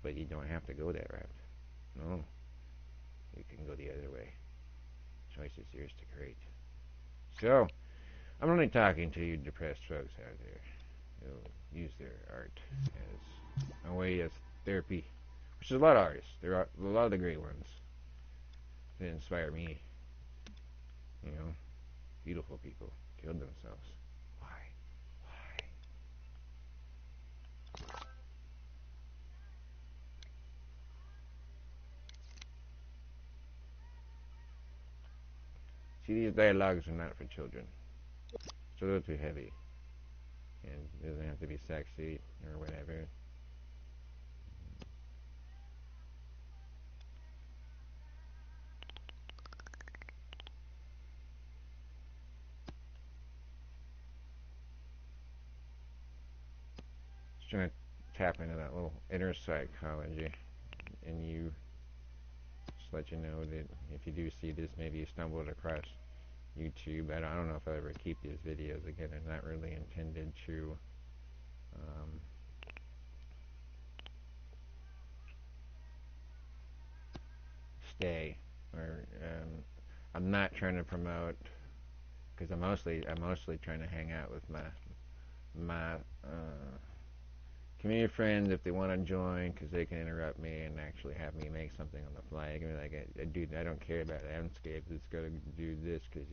But you don't have to go that route. No, you can go the other way. Choice is yours to create. So, I'm only talking to you depressed folks out there who use their art as a way of therapy, which is a lot of artists. There are a lot of the great ones that inspire me. Beautiful people killed themselves. Why? See, these dialogues are not for children. It's a little too heavy. And it doesn't have to be sexy or whatever. Just trying to tap into that little inner psychology in you. Just let you know that if you do see this, maybe you stumbled across YouTube. I don't know if I'll ever keep these videos. Again, they're not really intended to stay, or I'm not trying to promote, because I'm mostly trying to hang out with my community friends if they want to join, because they can interrupt me and actually have me make something on the fly. I can be like, dude, I don't care about landscape. It's got to do this because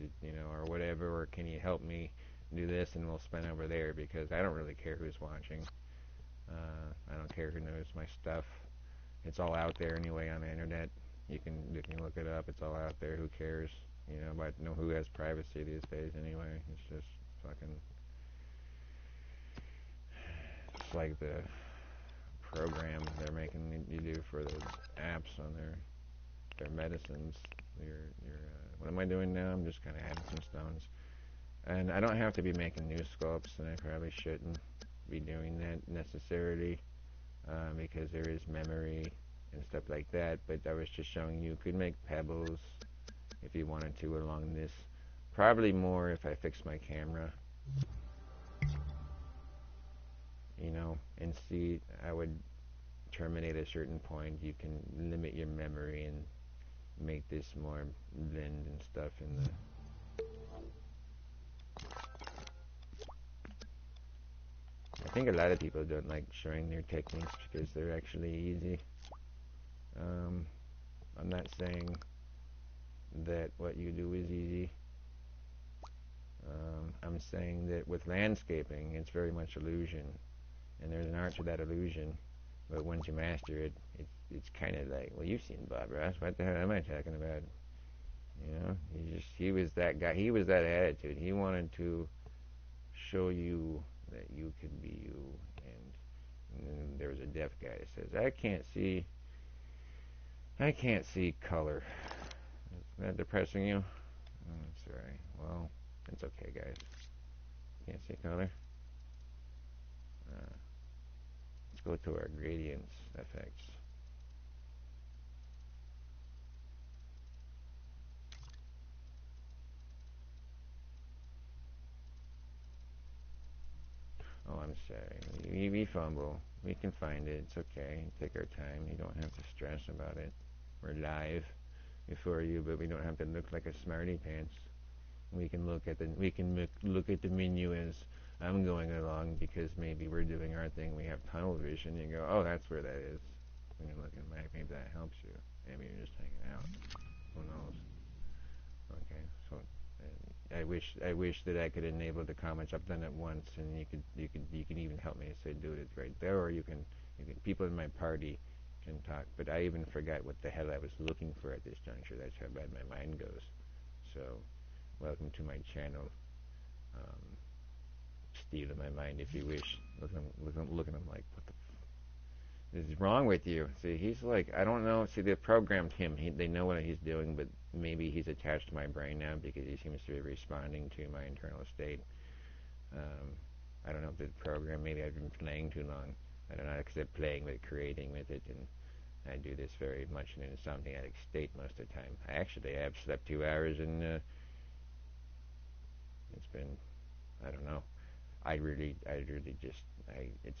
or whatever. Or can you help me do this, and we'll spend over there, because I don't really care who's watching. I don't care who knows my stuff. It's all out there anyway on the internet. You can look it up. It's all out there. Who cares? But who has privacy these days anyway? It's just fucking. It's like the program they're making you do for the apps on their medicines. What am I doing now? I'm just kind of adding some stones. And I don't have to be making new sculpts, and I probably shouldn't be doing that necessarily, because there is memory and stuff like that. But I was just showing you could make pebbles if you wanted to along this. Probably more if I fix my camera. And see, I would terminate at a certain point. You can limit your memory and make this more blend and stuff in the. I think a lot of people don't like showing their techniques because they're actually easy. I'm not saying that what you do is easy. I'm saying that with landscaping, it's very much illusion, and there's an art to that illusion. But once you master it, it's kind of like, well, you've seen Bob Ross. What the hell am I talking about? He was that guy. He was that attitude. He wanted to show you that you could be you. And then there was a deaf guy that says, I can't see color. Is that depressing you? Oh, sorry. Well, it's okay, guys. Can't see color. go to our gradients effects. Oh, I'm sorry. We fumble. We can find it. It's okay. Take our time. You don't have to stress about it. We're live before you, but we don't have to look like a smarty pants. We can look at the menu as I'm going along because maybe we're doing our thing. We have tunnel vision. You go, oh, that's where that is. When you look at the map, maybe that helps you. Maybe you're just hanging out. Who knows? Okay, so I wish that I could enable the comments. I've done it once, and you can even help me say do it. It's right there, or you can people in my party can talk. But I even forgot what the hell I was looking for at this juncture. That's how bad my mind goes. So, welcome to my channel. Stealing my mind, if you wish. Look at him like, what the is wrong with you? See, he's like, I don't know. See, they programmed him. They know what he's doing, but maybe he's attached to my brain now because he seems to be responding to my internal state. I don't know if the program, maybe I've been playing too long. I don't know, because I'm playing with creating with it, and I do this very much in an insomniatic state most of the time. I actually have slept 2 hours, and it's been, I don't know. It's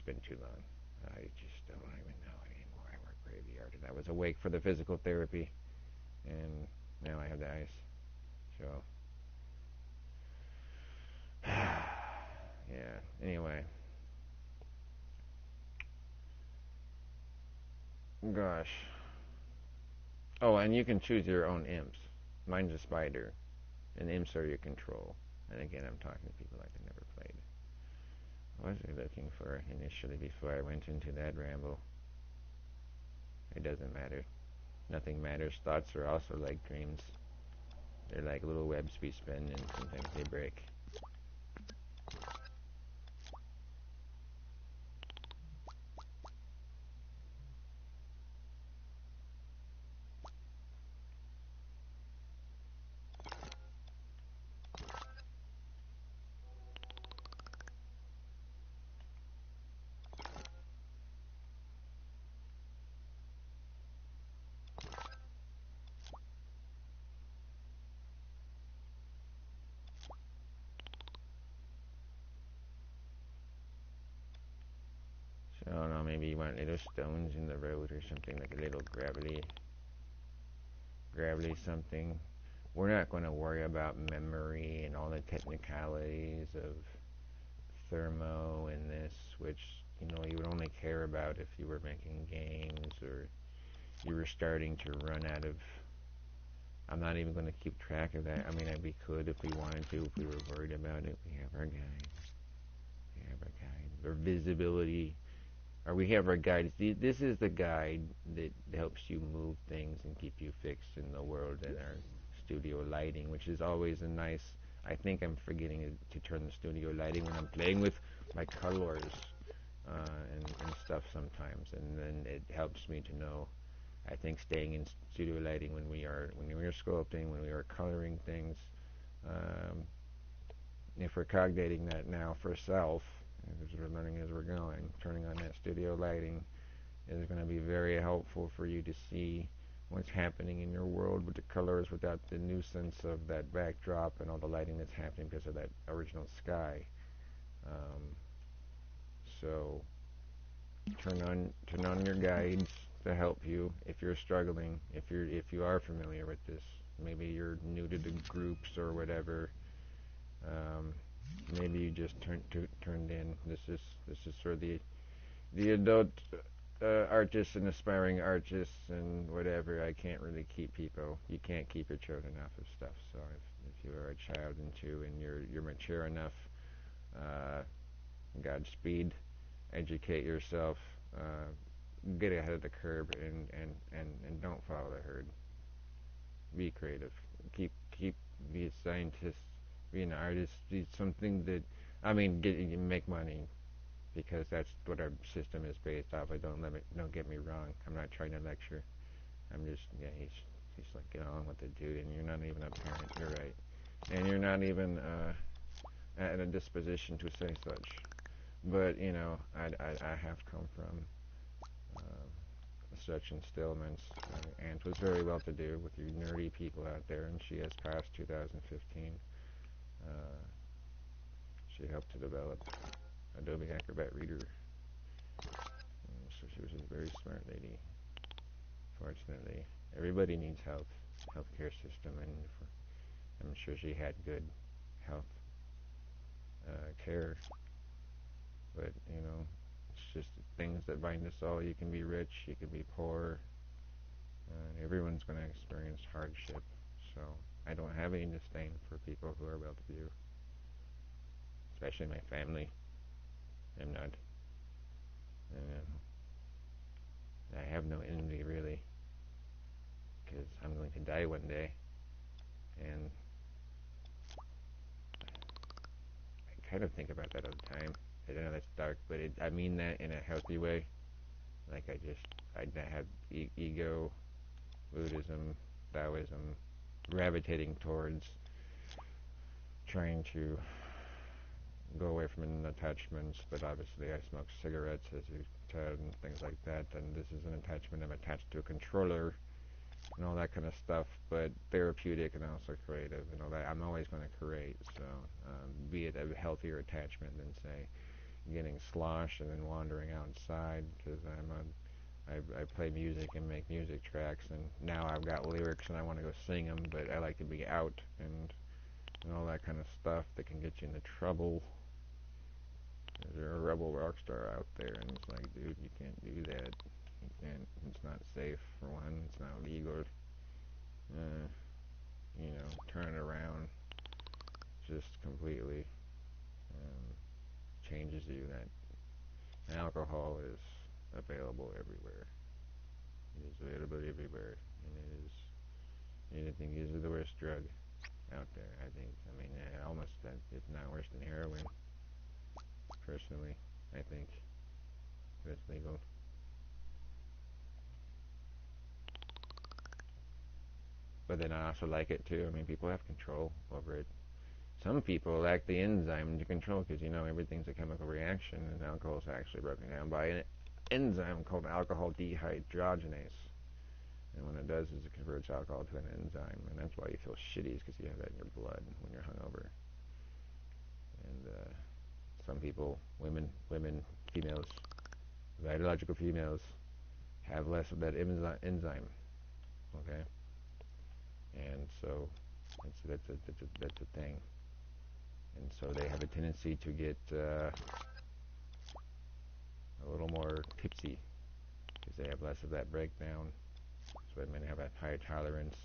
been too long. I just don't even know anymore. I work graveyard, and I was awake for the physical therapy, and now I have the ice. So, yeah. Anyway, gosh. Oh, and you can choose your own imps. Mine's a spider, and imps are your control. And again, I'm talking to people like I never played. What was I looking for initially before I went into that ramble? It doesn't matter. Nothing matters. Thoughts are also like dreams. They're like little webs we spin, and sometimes they break. So, I don't know, maybe you want little stones in the road or something, like a little gravelly something. We're not going to worry about memory and all the technicalities of thermo and this, which, you would only care about if you were making games or you were starting to run out of. I'm not even going to keep track of that. I mean, we could if we wanted to, if we were worried about it. We have our guide. Or visibility. Or we have our guides. This is the guide that helps you move things and keep you fixed in the world, and our studio lighting, which is always a nice. I think I'm forgetting to turn the studio lighting when I'm playing with my colors and stuff sometimes, and then it helps me to know. I think staying in studio lighting when we are sculpting, when we are coloring things, if we're cognating that now for self, as we're learning as we're going, turning on that studio lighting is going to be very helpful for you to see what's happening in your world with the colors without the nuisance of that backdrop and all the lighting that's happening because of that original sky. So turn on your guides to help you if you're struggling, if you are familiar with this. Maybe you're new to the groups or whatever. Maybe you just turned in. This is for the adult artists and aspiring artists and whatever. I can't really keep people. You can't keep your children off of stuff. So if you are a child and you're mature enough, Godspeed. Educate yourself. Get ahead of the curve and don't follow the herd. Be creative. Be a scientist. Be an artist. Be something that make money, because that's what our system is based off of. Don't get me wrong. I'm not trying to lecture. I'm just he's like, get on with it, dude. And you're not even a parent. You're right. And you're not even at a disposition to say such. But you know, I have come from such instillements. My aunt was very well to do with you nerdy people out there, and she has passed 2015. Uh, she helped to develop Adobe Acrobat Reader. So she was a very smart lady. Fortunately, everybody needs healthcare system, and I'm sure she had good health care. But you know, it's just things that bind us all. You can be rich, you can be poor. Everyone's going to experience hardship. So I don't have any disdain for people who are well-to-do, especially my family. I'm not. I have no envy really, because I'm going to die one day, and I kind of think about that all the time. I know that's dark, but I mean that in a healthy way. Like I have ego, Buddhism, Taoism, gravitating towards trying to go away from attachments, but obviously I smoke cigarettes, as you said, and things like that, and this is an attachment. I'm attached to a controller and all that kind of stuff, but therapeutic and also creative and all that. I'm always going to create, so be it a healthier attachment than, say, getting sloshed and then wandering outside, because I play music and make music tracks, and now I've got lyrics and I want to go sing them, but I like to be out and all that kind of stuff that can get you into trouble. There's a rebel rock star out there, and it's like, dude, you can't do that. You can't. It's not safe, for one. It's not legal. You know, turn it around just completely changes you. That alcohol is available everywhere. It is available everywhere, and I think it is the worst drug out there. I think. I mean, almost, if not worse than heroin. Personally, I think it's legal. But then I also like it too. I mean, people have control over it. Some people lack the enzyme to control, because you know everything's a chemical reaction, and alcohol is actually broken down by an enzyme called alcohol dehydrogenase. And what it does is it converts alcohol to an enzyme, and that's why you feel shitty, is because you have that in your blood when you're hungover. And some people, women, females, biological females, have less of that enzyme. Okay, and so that's a thing. And so they have a tendency to get a little more tipsy because they have less of that breakdown. So women have a higher tolerance.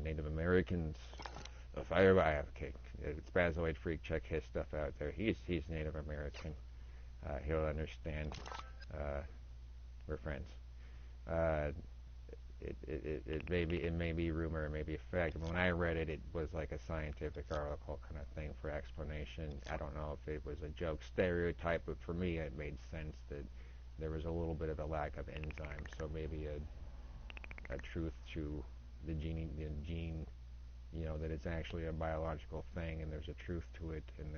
Native Americans, okay, Spazoid Freak, check his stuff out there. He's Native American. He'll understand. We're friends. Uh, it may be rumor, it may be fact. When I read it, it was like a scientific article kind of thing for explanation. I don't know if it was a joke stereotype, but for me, it made sense that there was a little bit of a lack of enzymes. So maybe a truth to the gene, you know, that it's actually a biological thing, and there's a truth to it, and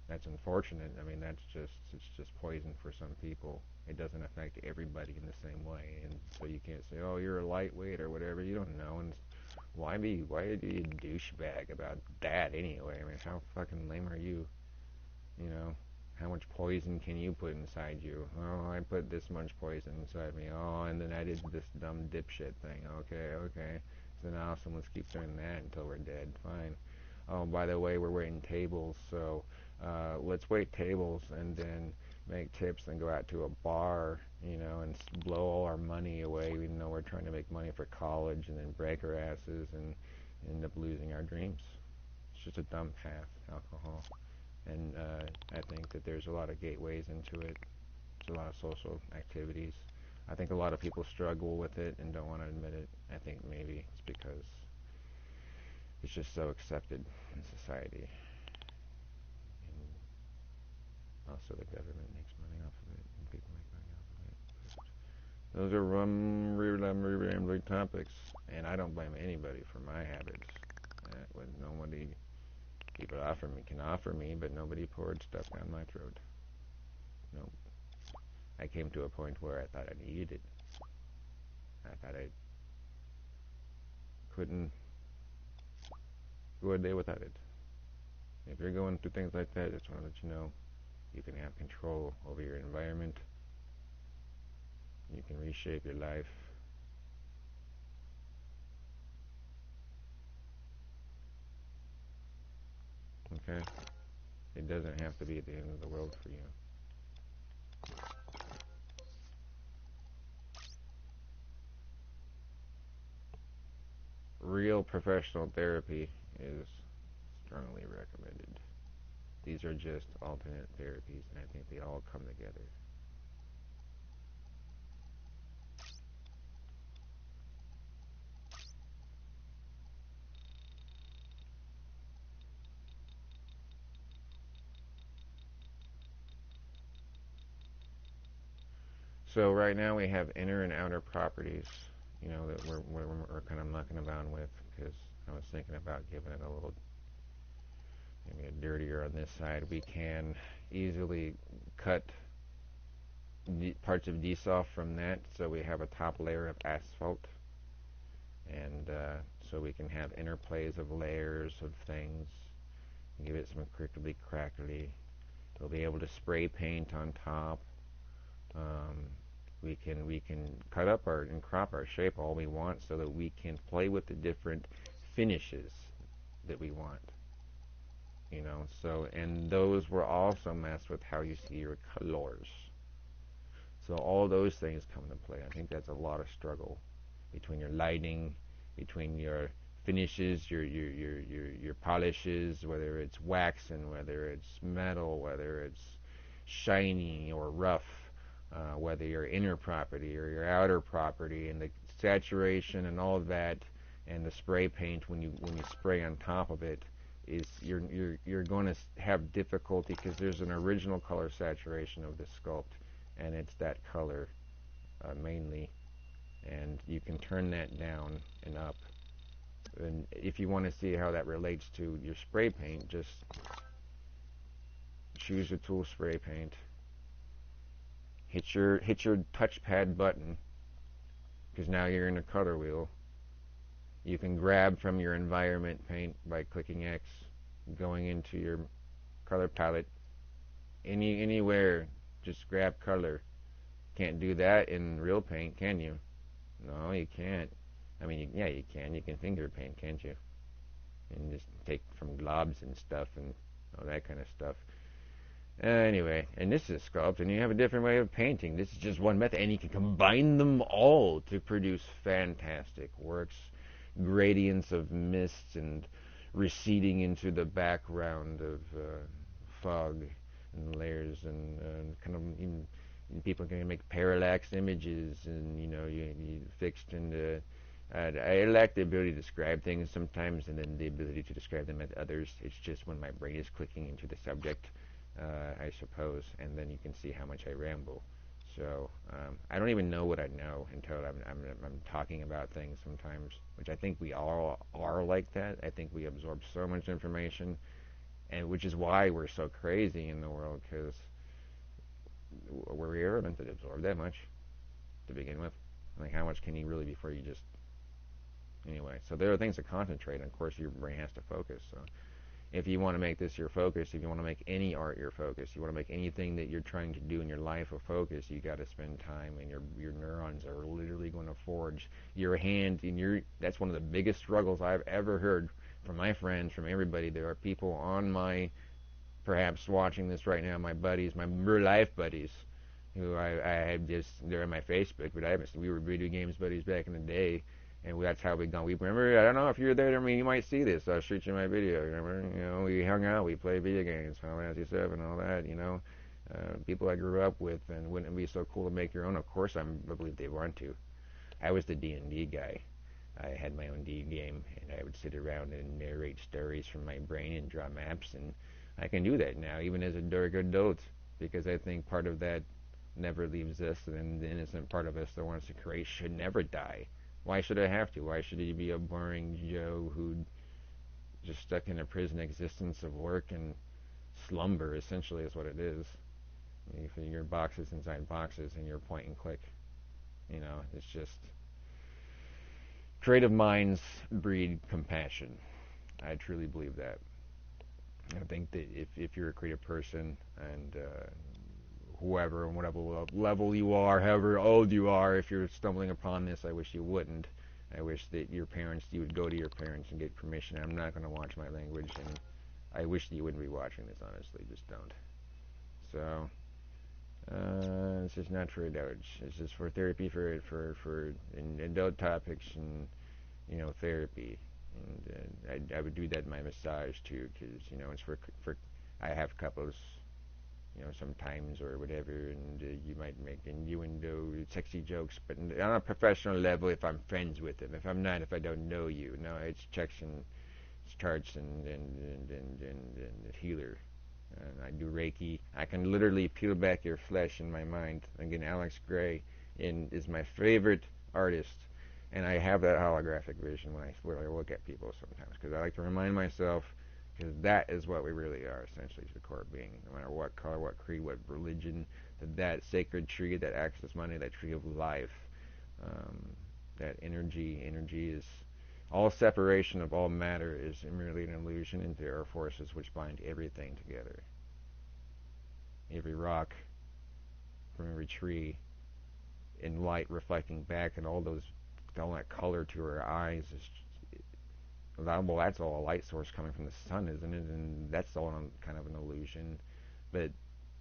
that's unfortunate. I mean, it's just poison for some people. It doesn't affect everybody in the same way, and so you can't say, oh, you're a lightweight or whatever. You don't know, and why be a douchebag about that anyway? I mean, how fucking lame are you? You know, how much poison can you put inside you? Oh, I put this much poison inside me. Oh, and then I did this dumb dipshit thing. Okay. Then awesome, let's keep doing that until we're dead. Fine. Oh, by the way, we're waiting tables, so let's wait tables and then make tips and go out to a bar, you know, and blow all our money away, even though we're trying to make money for college, and then break our asses and end up losing our dreams. It's just a dumb path, alcohol. And I think that there's a lot of gateways into it. There's a lot of social activities. I think a lot of people struggle with it and don't want to admit it. I think maybe it's because it's just so accepted in society. And also the government makes money off of it, and people make money off of it. But those are rambling topics, and I don't blame anybody for my habits. When nobody, people can offer me, but nobody poured stuff down my throat. No. I came to a point where I thought I needed it. I thought I couldn't go a day without it. If you're going through things like that, I just want to let you know you can have control over your environment. You can reshape your life. Okay? It doesn't have to be at the end of the world for you. Real professional therapy is strongly recommended. These are just alternate therapies, and I think they all come together. So right now we have inner and outer properties, that we're kind of mucking around with, because I was thinking about giving it a little, maybe a dirtier on this side. We can easily cut parts of desoft from that, so we have a top layer of asphalt, and so we can have interplays of layers of things, give it some crickly crackly. We'll be able to spray paint on top. We can cut up and crop our shape all we want, so that we can play with the different finishes that we want. So, and those will also mess with how you see your colors. So all those things come into play. I think that's a lot of struggle between your lighting, between your finishes, your polishes, whether it's wax and whether it's metal, whether it's shiny or rough, whether your inner property or your outer property, and the saturation and all of that, and the spray paint when you spray on top of it, is you're going to have difficulty, because there's an original color saturation of the sculpt, and it's that color mainly, and you can turn that down and up. And if you want to see how that relates to your spray paint, just choose your tool spray paint, hit your touchpad button, because now you're in a color wheel. You can grab from your environment paint by clicking X, going into your color palette, anywhere, just grab color. Can't do that in real paint, can you? No, you can't. I mean, yeah, you can. You can finger paint, can't you? And just take from globs and stuff and all that kind of stuff. Anyway, and this is sculpt, and you have a different way of painting. This is just one method, and you can combine them all to produce fantastic works. Gradients of mist and receding into the background of fog and layers, and kind of even people can make parallax images, and you fixed into. I lack the ability to describe things sometimes, and then the ability to describe them at others. It's just when my brain is clicking into the subject, I suppose, and then you can see how much I ramble. So I don't even know what I know until I'm talking about things sometimes, which I think we all are like that. I think we absorb so much information, and which is why we're so crazy in the world, because we're ever meant to absorb that much to begin with. Like, how much can you really before you just... Anyway, so there are things to concentrate on. Of course, your brain has to focus. So if you want to make this your focus, if you want to make any art your focus, you want to make anything that you're trying to do in your life a focus, you got to spend time, and your neurons are literally going to forge your hand in your... That's one of the biggest struggles I've ever heard from my friends, from everybody. There are people on my... perhaps watching this right now, my buddies, my real life buddies, who I have just... They're on my Facebook, but we were video games buddies back in the day. And that's how we gone. We remember. I don't know if you're there. I mean, you might see this. I'll shoot you my video. Remember? We hung out. We played video games, Final Fantasy 7, all that. People I grew up with, and wouldn't it be so cool to make your own? Of course, I believe they want to. I was the D&D guy. I had my own D game, and I would sit around and narrate stories from my brain and draw maps, and I can do that now, even as a dark adult, because I think part of that never leaves us, and the innocent part of us that wants to create should never die. Why should I have to? Why should he be a boring Joe who just stuck in a prison existence of work and slumber, essentially, is what it is. Your boxes inside boxes, and your point and click. It's just creative minds breed compassion. I truly believe that. I think that if you're a creative person and whoever and whatever level you are, however old you are, if you're stumbling upon this, I wish you wouldn't. I wish that you would go to your parents and get permission. I'm not going to watch my language, and I wish that you wouldn't be watching this, honestly. Just don't. So, it's just not for adults. It's just for therapy, for adult topics and, therapy. And I would do that in my massage, too, because, it's for, I have couples, sometimes or whatever, and you might make innuendo, sexy jokes, but on a professional level, if I'm friends with them. If I'm not, if I don't know you, no, it's checks and charts and healer. And I do Reiki. I can literally peel back your flesh in my mind. Again, Alex Gray is my favorite artist, and I have that holographic vision when I look at people sometimes, because I like to remind myself, because that is what we really are, essentially, to the core being. No matter what color, what creed, what religion, that sacred tree, that access money, that tree of life, that energy is all separation of all matter is merely an illusion, and there are forces which bind everything together. Every rock from every tree, and light reflecting back, and all that color to our eyes is. Well, that's all a light source coming from the sun, isn't it? And that's all kind of an illusion. But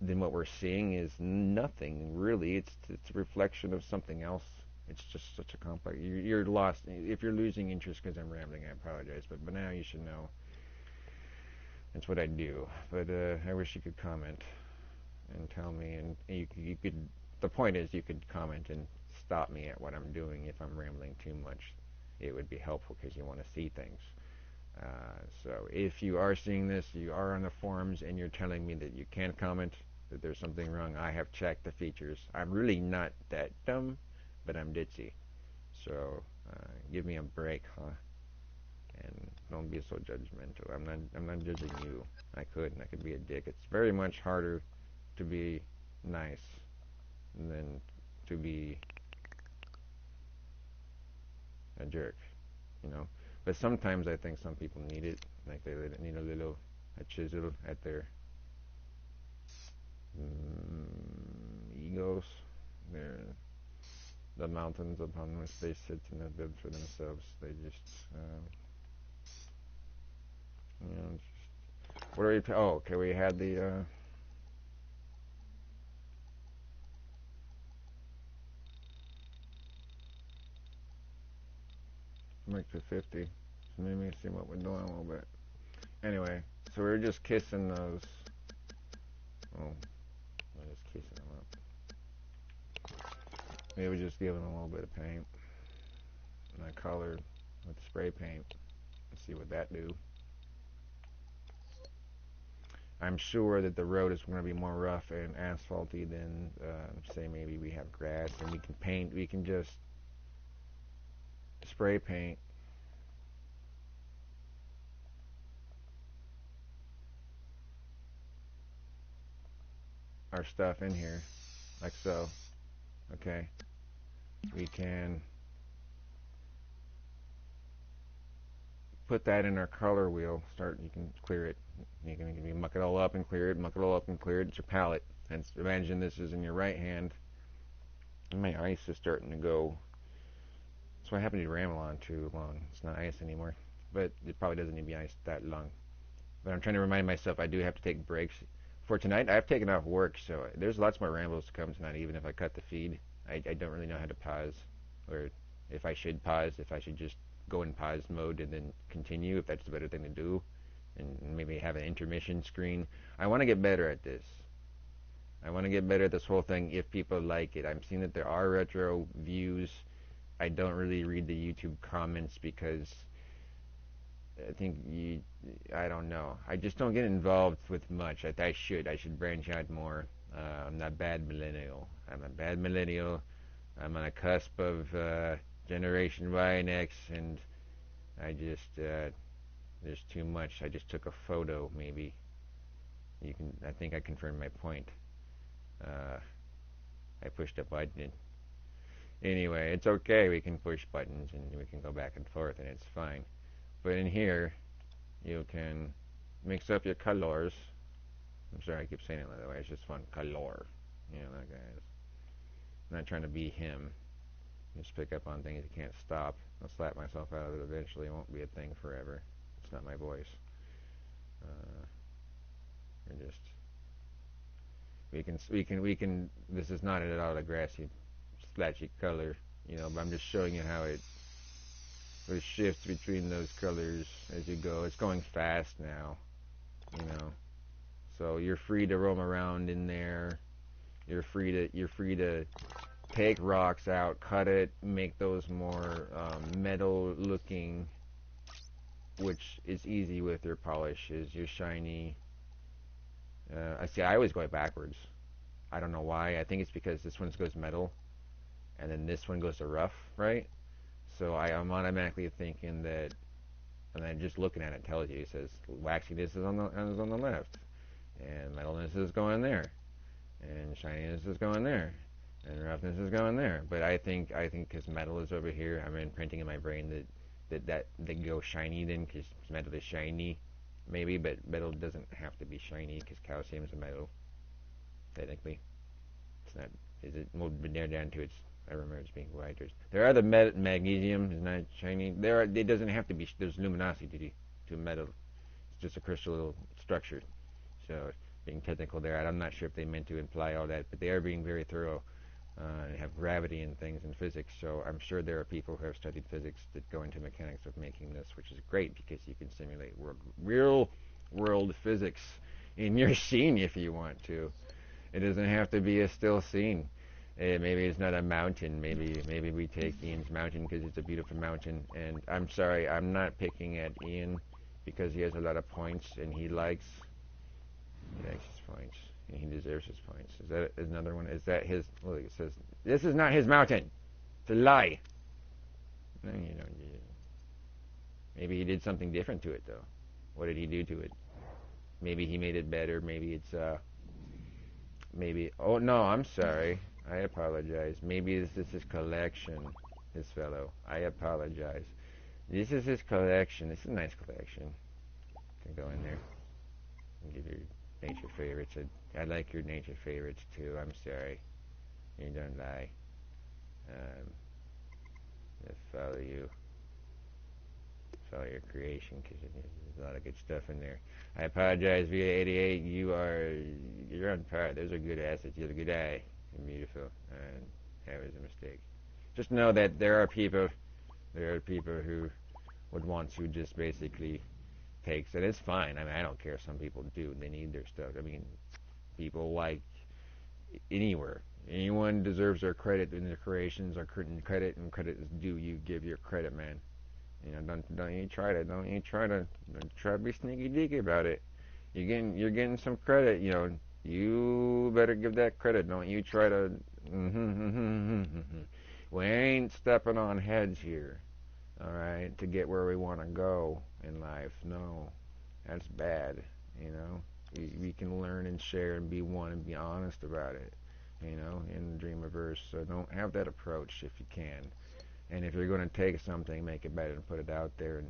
then what we're seeing is nothing, really. It's a reflection of something else. It's just such a complex. You're lost. If you're losing interest because I'm rambling, I apologize. But now you should know. That's what I do. But I wish you could comment and tell me. And you could. The point is, you could comment and stop me at what I'm doing if I'm rambling too much. It would be helpful because you want to see things. So if you are seeing this, you are on the forums, and you're telling me that you can't comment, that there's something wrong, I have checked the features. I'm really not that dumb, but I'm ditzy. So give me a break, huh? And don't be so judgmental. I'm not judging you. I could be a dick. It's very much harder to be nice than to be a jerk, But sometimes I think some people need it, like they need a chisel at their egos, the mountains upon which they sit and have built for themselves. They just, what are we? Oh, okay. We had the. Make to 50. So maybe see what we're doing a little bit. Anyway, so we're just kissing those. Oh, we're just kissing them up. Maybe just give them a little bit of paint. And I colored with spray paint. Let's see what that do. I'm sure that the road is going to be more rough and asphalty than, say, maybe we have grass, and we can just spray paint our stuff in here, like so. Okay, we can put that in our color wheel. You can clear it. You can muck it all up and clear it, muck it all up and clear it. It's your palette. And imagine this is in your right hand. And my ice is starting to go. So I happen to ramble on too long. It's not ice anymore. But it probably doesn't need to be ice that long. But I'm trying to remind myself I do have to take breaks. For tonight, I've taken off work, so there's lots more rambles to come tonight, even if I cut the feed. I don't really know how to pause, or if I should pause, if I should just go in pause mode and then continue, if that's the better thing to do, and maybe have an intermission screen. I want to get better at this. I want to get better at this whole thing if people like it. I'm seeing that there are retro views. I don't really read the YouTube comments because I think I don't know. I just don't get involved with much. I should branch out more. I'm not bad millennial. I'm a bad millennial. I'm on a cusp of Generation Y and X, and I just there's too much. I just took a photo. Maybe I think I confirmed my point. I pushed a button. Anyway, it's okay. We can push buttons and we can go back and forth and it's fine. But in here, you can mix up your colors. I'm sorry, I keep saying it that way. It's just fun. Color. You know, that guy is. I'm not trying to be him. Just pick up on things you can't stop. I'll slap myself out of it eventually. It won't be a thing forever. It's not my voice. We're just we can. This is not at all a grassy, splashy color, you know. But I'm just showing you how it shifts between those colors as you go. It's going fast now, you know. So you're free to roam around in there. You're free to take rocks out, cut it, make those more metal looking, which is easy with your polishes. You're shiny. I see. I always go backwards. I don't know why. I think it's because this one goes metal, and then this one goes to rough, right? So I'm automatically thinking that, and then just looking at it tells you. It says waxiness is on the left, and metalness is going there, and shininess is going there, and roughness is going there. But I think because metal is over here, I'm imprinting in my brain that they go shiny then because metal is shiny. Maybe, but metal doesn't have to be shiny because calcium is a metal. Technically, it's not. Is it? Well, down to its. I remember it's being white. There are the magnesium is not shiny. There are. It doesn't have to be. There's luminosity to metal. It's just a crystal structure. So being technical there, I'm not sure if they meant to imply all that, but they are being very thorough. And have gravity and things in physics, so I'm sure there are people who have studied physics that go into mechanics of making this, which is great because you can simulate real world physics in your scene if you want to. It doesn't have to be a still scene. Maybe it's not a mountain. Maybe we take Ian's mountain because it's a beautiful mountain. And I'm sorry, I'm not picking at Ian because he has a lot of points and he likes his points. He deserves his points. Is that another one? Is that his? Look, it says this is not his mountain. It's a lie. No, you don't. Maybe he did something different to it, though. What did he do to it? Maybe he made it better. Maybe it's maybe. Oh no, I'm sorry. I apologize. Maybe this is his collection. This fellow. I apologize. This is his collection. It's a nice collection. Can go in there and give your nature favorites. I like your nature favorites too. I'm sorry. You don't lie. I follow you. Follow your creation because there's a lot of good stuff in there. I apologize, VA88. You're on par. Those are good assets. You have a good eye. You're beautiful. And that was a mistake. Just know that there are people who would want to just basically takes, and it's fine. I mean, I don't care. Some people do. They need their stuff. I mean, people like anywhere. Anyone deserves their credit in their creations or credit, and credit is due. You give your credit, man. You know, don't you try to be sneaky deaky about it. You're getting some credit. You know, you better give that credit. Don't you try to. We ain't stepping on heads here. All right, to get where we want to go in life. No, that's bad. You know, we can learn and share and be one and be honest about it. You know, in the Dreamiverse. So don't have that approach if you can. And if you're going to take something, make it better and put it out there.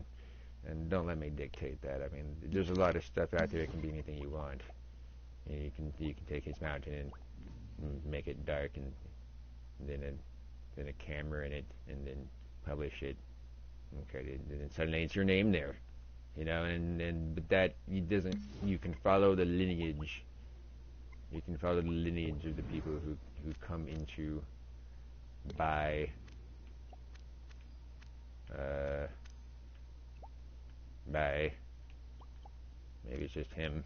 And don't let me dictate that. I mean, there's a lot of stuff out there that can be anything you want. You can take his mountain and make it dark and then a camera in it and then publish it. Okay, then suddenly it's your name there, you know, but that you can follow the lineage. You can follow the lineage of the people who come into by maybe it's just him.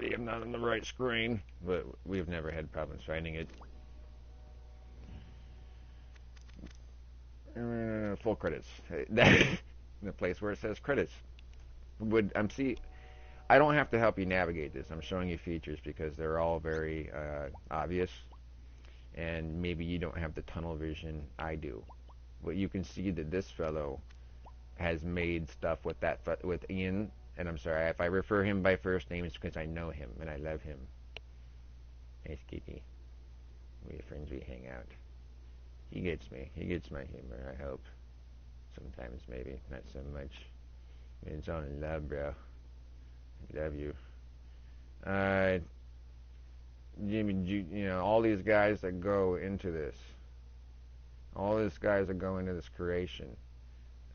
I'm not on the right screen, but we've never had problems finding it. Full credits. The place where it says credits. I don't have to help you navigate this. I'm showing you features because they're all very obvious, and maybe you don't have the tunnel vision I do. But you can see that this fellow has made stuff with Ian, and I'm sorry if I refer him by first name, it's because I know him and I love him. Nice kitty. We friends, we hang out. He gets me. He gets my humor, I hope. Sometimes, maybe. Not so much. It's all in love, bro. I love you. Uh, Jimmy, all these guys that go into this, all these guys that go into this creation,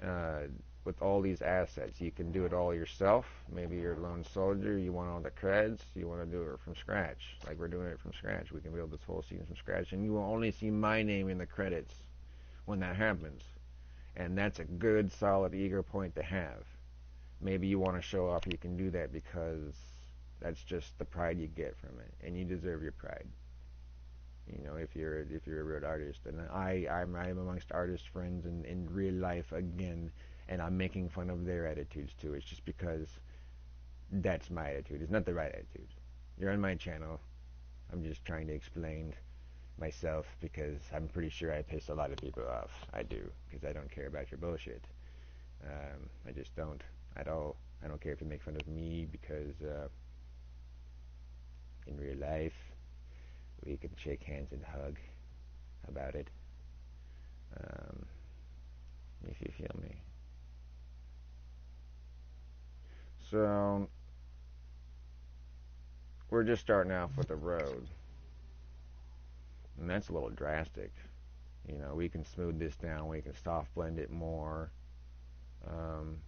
uh, with all these assets, you can do it all yourself. Maybe you're a lone soldier, you want all the creds, you want to do it from scratch. Like we're doing it from scratch. We can build this whole scene from scratch, and you will only see my name in the credits when that happens. And that's a good, solid ego point to have. Maybe you want to show off you can do that because that's just the pride you get from it, and you deserve your pride. If you're a real artist, and I'm amongst artist friends in real life again, and I'm making fun of their attitudes too. It's just because that's my attitude. It's not the right attitude. You're on my channel. I'm just trying to explain myself because I'm pretty sure I piss a lot of people off. I do, because I don't care about your bullshit. I just don't at all. I don't care if you make fun of me because in real life we can shake hands and hug about it. Um, if you feel me. So we're just starting off with the road, and that's a little drastic. We can smooth this down. We can soft blend it more. And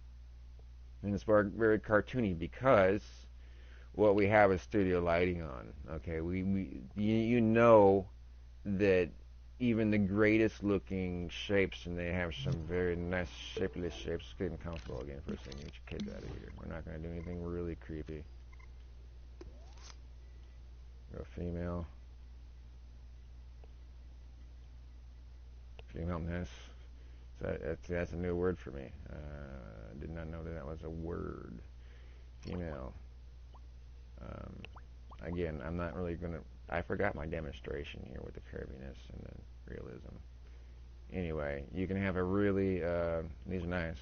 it's very cartoony because what we have is studio lighting on. Okay, you know that even the greatest looking shapes, and they have some very nice shapeless shapes. Getting comfortable again for a second. Get your kids out of here. We're not going to do anything really creepy. Go female. Femaleness. So that's a new word for me. Did not know that was a word. Female. Again, I'm not really gonna. I forgot my demonstration here with the curviness and the realism. Anyway, you can have a really. These are nice.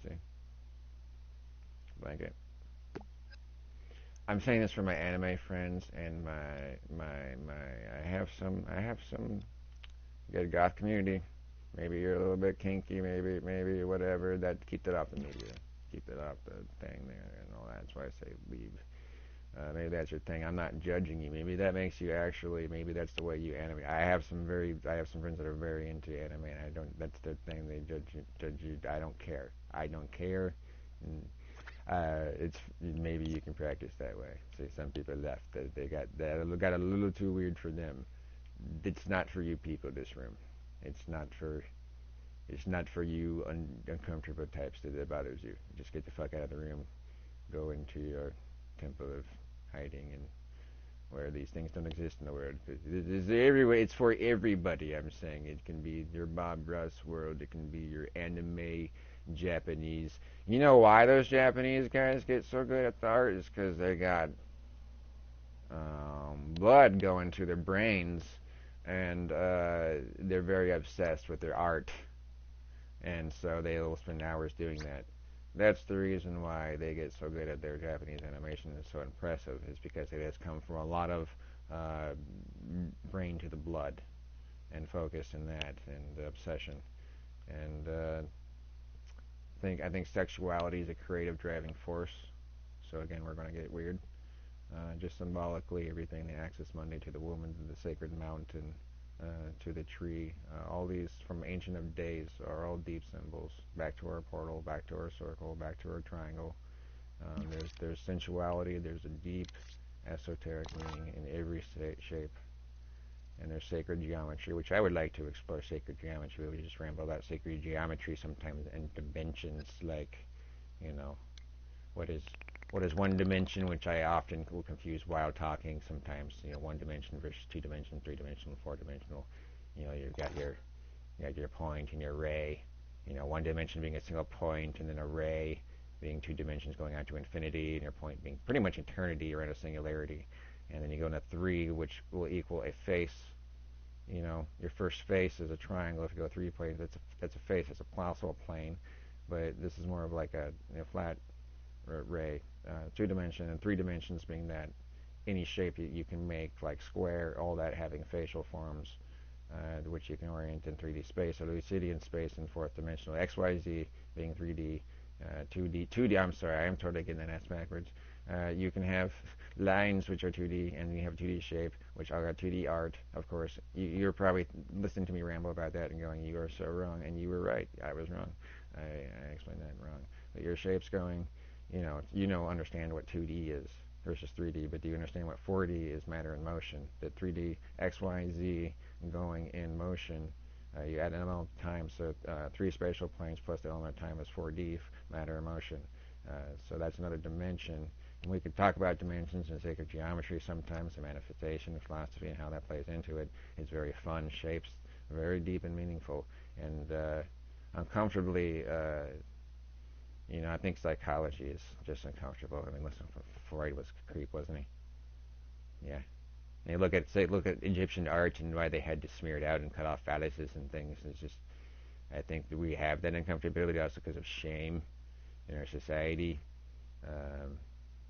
See, blanket. I'm saying this for my anime friends and my. I have some good goth community. Maybe you're a little bit kinky, maybe whatever. That keep that off the media, keep that off the thing there and all that. That's why I say leave. Maybe that's your thing. I'm not judging you. Maybe that makes you actually. Maybe that's the way you anime. I have some friends that are very into anime, and I don't. That's their thing. They judge you. I don't care. I don't care. And, it's maybe you can practice that way. See, some people left. They got a little too weird for them. It's not for you people. This room. It's not for. It's not for you uncomfortable types that bothers you. Just get the fuck out of the room. Go into your temple of hiding and where these things don't exist in the world. It's for everybody. I'm saying it can be your Bob Ross world. It can be your anime Japanese. You know why those Japanese guys get so good at the art is because they got blood going to their brains, and they're very obsessed with their art, and so they will spend hours doing that. That's the reason why they get so good at their Japanese animation and so impressive, is because it has come from a lot of brain to the blood and focus in that and obsession. And I think sexuality is a creative driving force. So again, we're going to get weird. Just symbolically, everything, the Axis Mundi to the woman, to the sacred mountain, to the tree. All these from ancient of days are all deep symbols. Back to our portal, back to our circle, back to our triangle. There's sensuality. There's a deep esoteric meaning in every shape. And there's sacred geometry, which I would like to explore sacred geometry. We just ramble about sacred geometry sometimes and dimensions, like, you know, what is one dimension, which I often will confuse while talking sometimes. One dimension versus two dimension, three dimensional, four dimensional. You've got your point and your ray. One dimension being a single point, and then a ray being two dimensions going out to infinity, and your point being pretty much eternity or at a singularity. And then you go into three, which will equal a face. Your first face is a triangle. If you go 3 planes, that's a face. It's also a plane, but this is more of like a flat ray. 2 dimension and 3 dimensions being that any shape you can make, like square, all that having facial forms, which you can orient in 3D space, or Lucidian space in fourth dimensional. XYZ being 3D, 2D. I'm sorry, I am totally getting that ass backwards. You can have lines which are 2D, and you have 2D shape, which are 2D art. Of course, you're probably listening to me ramble about that and going, "You are so wrong," and you were right. I was wrong. I explained that wrong. But your shape's going, understand what 2D is versus 3D, but do you understand what 4D is? Matter in motion. That 3D, X, Y, Z going in motion. You add an element of time, so 3 spatial planes plus the element of time is 4D, matter in motion. So that's another dimension. And we could talk about dimensions in sacred geometry sometimes, the manifestation of philosophy and how that plays into it. It's very fun, shapes, very deep and meaningful, and uncomfortably, I think psychology is just uncomfortable. I mean, listen, Freud was a creep, wasn't he? Yeah. And you look at Egyptian art and why they had to smear it out and cut off phalluses and things. It's just, I think that we have that uncomfortability also because of shame in our society.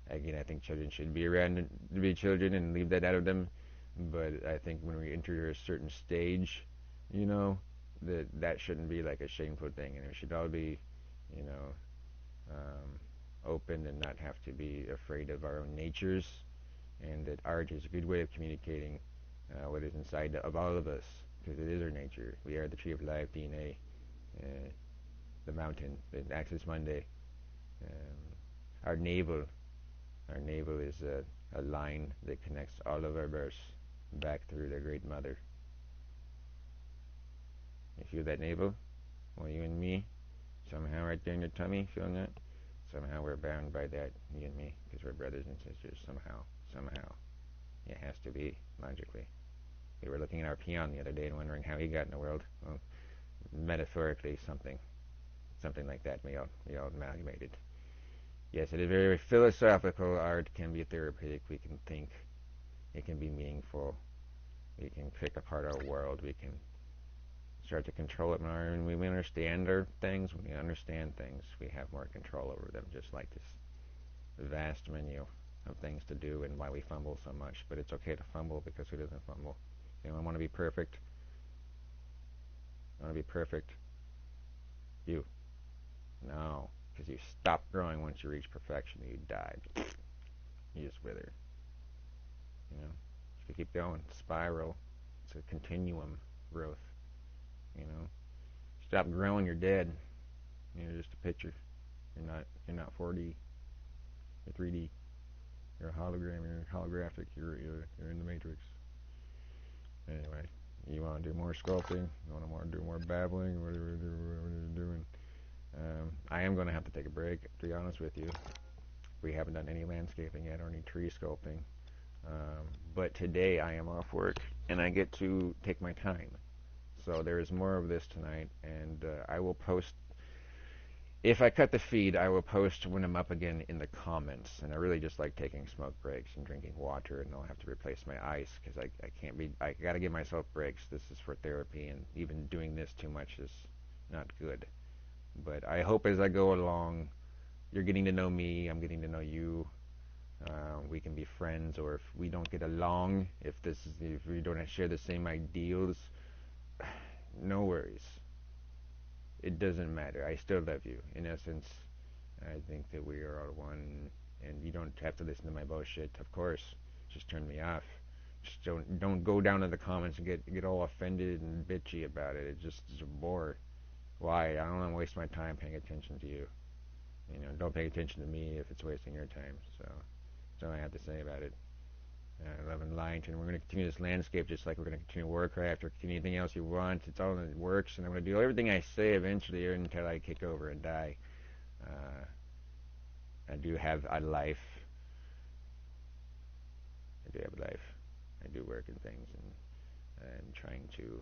Again, I think children should be around to be children and leave that out of them. But I think when we enter a certain stage, that shouldn't be like a shameful thing, and it should all be, you know, open and not have to be afraid of our own natures. And that art is a good way of communicating what is inside of all of us, because it is our nature. We are the tree of life, DNA, the mountain, the Axis Monday. Our navel is a line that connects all of our births back through the Great Mother. You feel that navel? Well, you and me, somehow right there in your tummy, feeling that? Somehow we're bound by that, you and me, because we're brothers and sisters, somehow. It has to be, logically. We were looking at our peon the other day and wondering how he got in the world. Well, metaphorically, something like that we all amalgamated. Yes, it is very philosophical. Art can be therapeutic. We can think. It can be meaningful. We can pick apart our world. We can start to control it more. And when we understand our things, when we understand things, we have more control over them, just like this vast menu of things to do and why we fumble so much. But it's okay to fumble, because who doesn't fumble? Anyone want to be perfect? Want to be perfect? You. No. Because you stop growing once you reach perfection. You die. You just wither. If you keep going, spiral. It's a continuum growth. Stop growing, you're dead. You're just a picture. You're not 4D. You're 3D. You're a hologram. You're holographic. You're in the Matrix. Anyway, you want to do more sculpting? You want to do more babbling? What are you doing? I am going to have to take a break, to be honest with you. We haven't done any landscaping yet or any tree sculpting. But today I am off work and I get to take my time. So there is more of this tonight, and I will post. If I cut the feed, I will post when I'm up again in the comments. And I really just like taking smoke breaks and drinking water, and I'll have to replace my ice because I can't be. I got to give myself breaks. This is for therapy, and even doing this too much is not good. But I hope as I go along, you're getting to know me, I'm getting to know you. We can be friends, or if we don't get along, if we don't share the same ideals, no worries. It doesn't matter. I still love you. In essence, I think that we are all one, and you don't have to listen to my bullshit, of course. Just turn me off. Just don't go down to the comments and get all offended and bitchy about it. It just is a bore. Why? I don't want to waste my time paying attention to you. Don't pay attention to me if it's wasting your time. So that's all I have to say about it. Love and light, and we're going to continue this landscape just like we're going to continue Warcraft or continue anything else you want. It's all in the works, and I'm going to do everything I say eventually until I kick over and die. I do have a life. I do work and things, and I'm trying to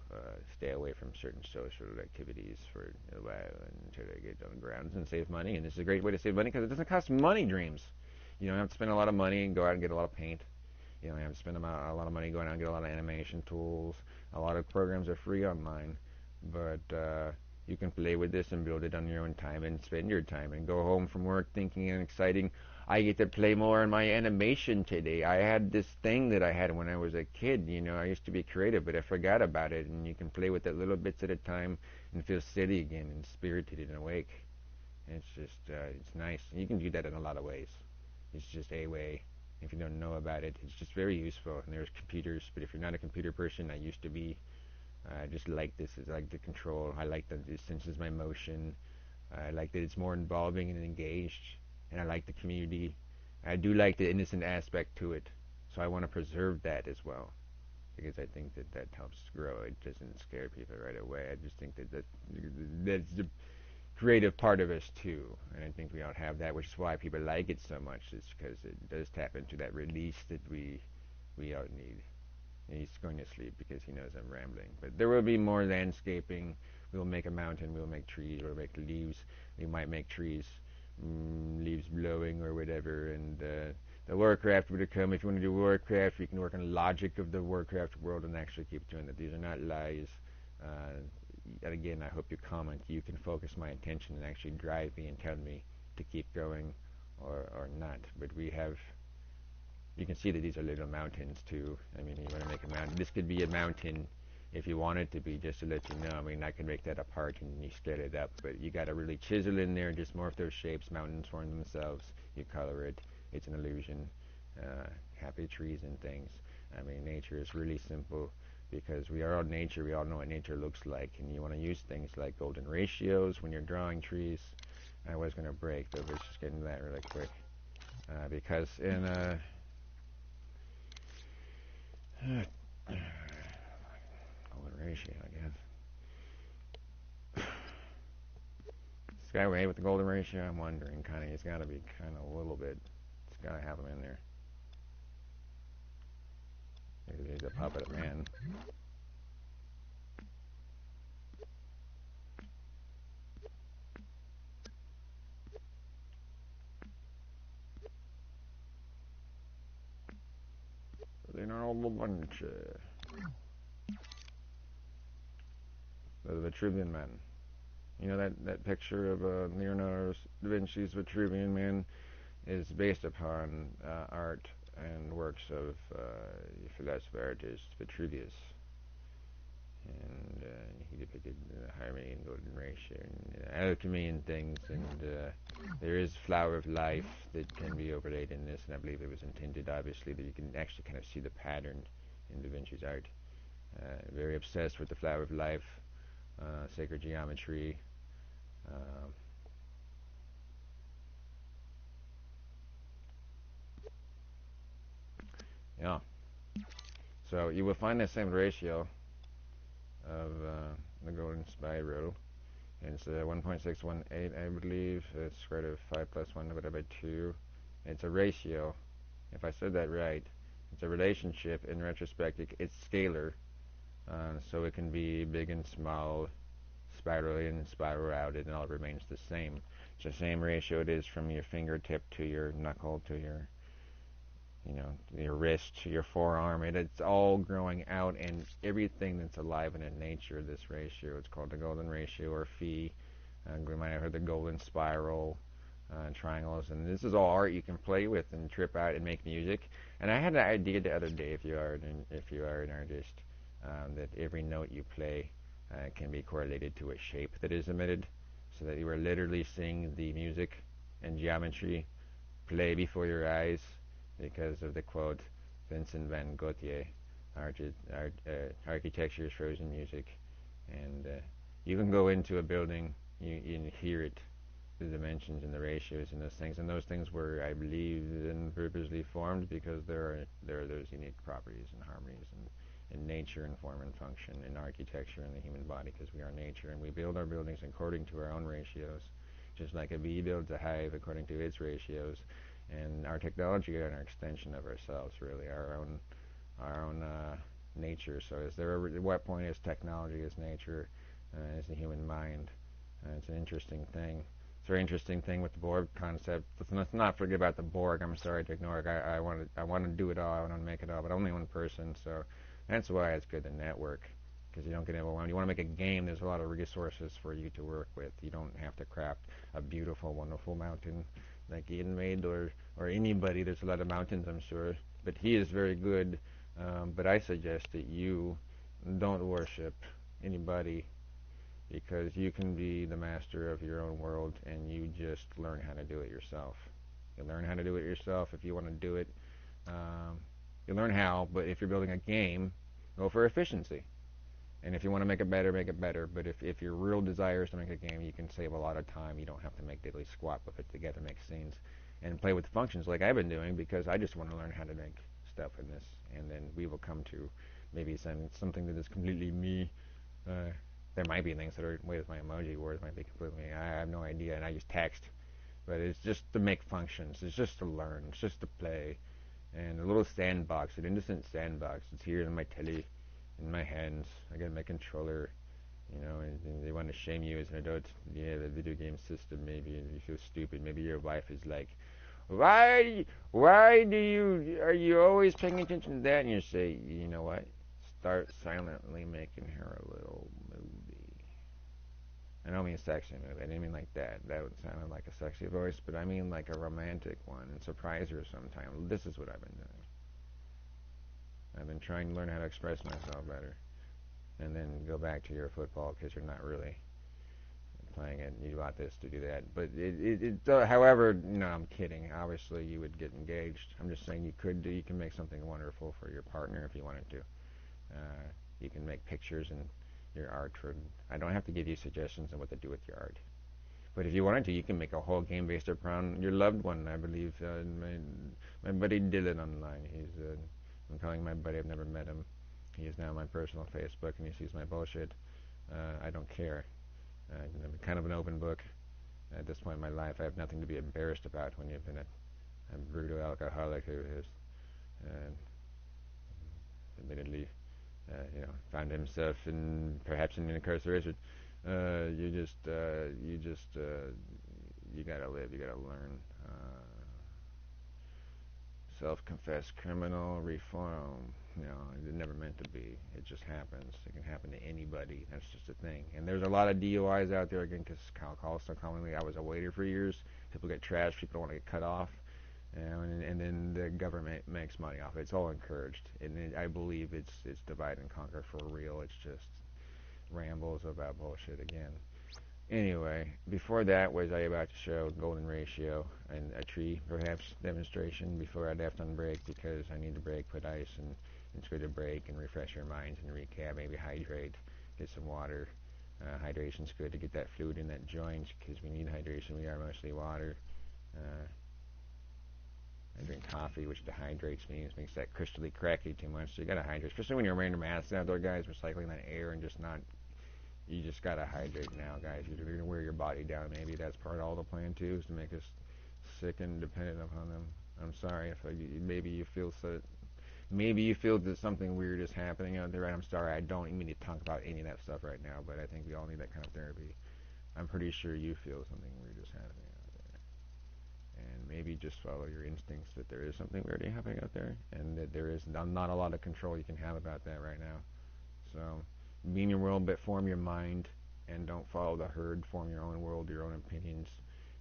stay away from certain social activities for a while until I get on the grounds and save money. And this is a great way to save money because it doesn't cost money, dreams. You don't have to spend a lot of money and go out and get a lot of paint. You don't have to spend a lot of money going out and get a lot of animation tools. A lot of programs are free online, but you can play with this and build it on your own time and spend your time and go home from work thinking and exciting, I get to play more in my animation today. I had this thing that I had when I was a kid. I used to be creative, but I forgot about it. And you can play with it little bits at a time and feel steady again and spirited and awake. And it's just, it's nice. You can do that in a lot of ways. It's just a way. If you don't know about it, it's just very useful. And there's computers, but if you're not a computer person, I used to be. I just like this. I like the control. I like that it senses my motion. I like that it's more involving and engaged. And I like the community. I do like the innocent aspect to it. So I want to preserve that as well. Because I think that that helps grow. It doesn't scare people right away. I just think that's the creative part of us too. And I think we all have that, which is why people like it so much. Is because it does tap into that release that we all need. And he's going to sleep because he knows I'm rambling. But there will be more landscaping. We'll make a mountain. We'll make trees. We'll make leaves. We might make trees, leaves blowing or whatever. And the Warcraft would come. If you want to do Warcraft, you can work on the logic of the Warcraft world and actually keep doing that. These are not lies. And again, I hope you comment. You can focus my attention and actually drive me and tell me to keep going or not. But we have. You can see that these are little mountains too. I mean, you want to make a mountain. This could be a mountain if you want it to be, just to let you know. I mean, I can make that apart and you scale it up, but you got to really chisel in there, just morph those shapes. Mountains form themselves. You color it. It's an illusion. Happy trees and things. I mean, nature is really simple because we are all nature. We all know what nature looks like, and you want to use things like golden ratios when you're drawing trees. I was going to break, but let's just get into that really quick because in golden ratio, I guess. This guy way with the golden ratio, I'm wondering, kind of, he's got to be kind of a little bit. It's got to have him in there. He's a puppet man. The bunch. The Vitruvian Man. You know that picture of Leonardo da Vinci's Vitruvian Man is based upon art and works of philosopher artist Vitruvius. And he depicted harmony and golden ratio and alchemy and things. And there is flower of life that can be overlaid in this, and I believe it was intended, obviously, that you can actually kind of see the pattern in Da Vinci's art. Very obsessed with the flower of life, sacred geometry. Yeah. So you will find the same ratio of the golden spiral. And it's 1.618, I believe. It's square root of 5 plus 1 divided by 2. It's a ratio. If I said that right, it's a relationship. In retrospect, it's scalar. So it can be big and small, spiral in and spiral out, and it all remains the same. It's the same ratio it is from your fingertip to your knuckle to your wrist to your forearm. It's all growing out, and everything that's alive and in nature, this ratio, it's called the golden ratio or phi. We might have heard the golden spiral, triangles, and this is all art you can play with and trip out and make music. And I had an idea the other day, if you are an artist, that every note you play can be correlated to a shape that is emitted, so that you are literally seeing the music and geometry play before your eyes, because of the quote, Vincent van Gogh, architecture is frozen music. And you can go into a building, you hear it, the dimensions and the ratios and those things were, I believe, purposely formed because there are those unique properties and harmonies in nature and form and function, in architecture and the human body, because we are nature, and we build our buildings according to our own ratios, just like a bee builds a hive according to its ratios. And our technology is an extension of ourselves, really, our own nature. So, what point is technology as nature, as the human mind? It's an interesting thing. It's a very interesting thing with the Borg concept. Let's not forget about the Borg. I'm sorry to ignore it. I want to do it all. I want to make it all, but only one person. So that's why it's good to network, because you don't get overwhelmed. You want to make a game, there's a lot of resources for you to work with. You don't have to craft a beautiful, wonderful mountain like Ian made, or anybody. There's a lot of mountains, I'm sure, but he is very good. But I suggest that you don't worship anybody, because you can be the master of your own world, and you just learn how to do it yourself. You learn how to do it yourself if you want to do it. You learn how, but if you're building a game, go for efficiency. And if you want to make it better, make it better. But if your real desire is to make a game, you can save a lot of time. You don't have to make diddly squat, put it together, make scenes, and play with functions like I've been doing, because I just want to learn how to make stuff in this. And then we will come to maybe something that is completely me. There might be things that are with my emoji words might be completely me. I have no idea, and I use text. But it's just to make functions. It's just to learn. It's just to play. And a little sandbox, an innocent sandbox. It's here in my telly, in my hands. I got my controller, and they want to shame you as an adult. You have a video game system, maybe, and you feel stupid. Maybe your wife is like, why are you always paying attention to that? And you say, you know what? Start silently making her a little movie. I don't mean a sexy movie. I didn't mean like that. That would sound like a sexy voice, but I mean like a romantic one, and surprise her sometime. This is what I've been doing. I've been trying to learn how to express myself better, and then go back to your football, because you're not really playing it. You want this to do that, but however, no, I'm kidding. Obviously, you would get engaged. I'm just saying you can make something wonderful for your partner if you wanted to. You can make pictures and your art. I don't have to give you suggestions on what to do with your art. But if you wanted to, you can make a whole game based around your loved one. I believe my buddy Dylan online. I'm calling my buddy. I've never met him. He is now my personal Facebook, and he sees my bullshit. I don't care. I'm kind of an open book. At this point in my life, I have nothing to be embarrassed about when you've been a brutal alcoholic who has admittedly found himself perhaps in incarceration. You gotta live. You gotta learn. Self-confessed criminal reform. It never meant to be. It just happens. It can happen to anybody. That's just a thing. And there's a lot of DUIs out there, again, because calls so commonly. I was a waiter for years. People get trashed. People don't want to get cut off. And then the government makes money off it. It's all encouraged. And I believe it's divide and conquer for real. It's just rambles about bullshit again. Anyway, before that was I about to show golden ratio and a tree, perhaps, demonstration before I'd have to break, because I need to break, put ice, and it's good to break and refresh your minds and recap, maybe hydrate, get some water. Hydration's good to get that fluid in that joint, because we need hydration. We are mostly water. I drink coffee, which dehydrates me. It makes that crystally cracky too much, so you gotta hydrate, especially when you're wearing your masks out there, guys, recycling that air and just not. You just gotta hydrate now, guys. You're gonna wear your body down. Maybe that's part of all the plan too, is to make us sick and dependent upon them. I'm sorry if maybe you feel that something weird is happening out there. I'm sorry. I don't mean to talk about any of that stuff right now, but I think we all need that kind of therapy. I'm pretty sure you feel something weird is happening out there, and maybe just follow your instincts that there is something weird happening out there, and that there is not a lot of control you can have about that right now. So. Be in your world, but form your mind, and don't follow the herd. Form your own world, your own opinions,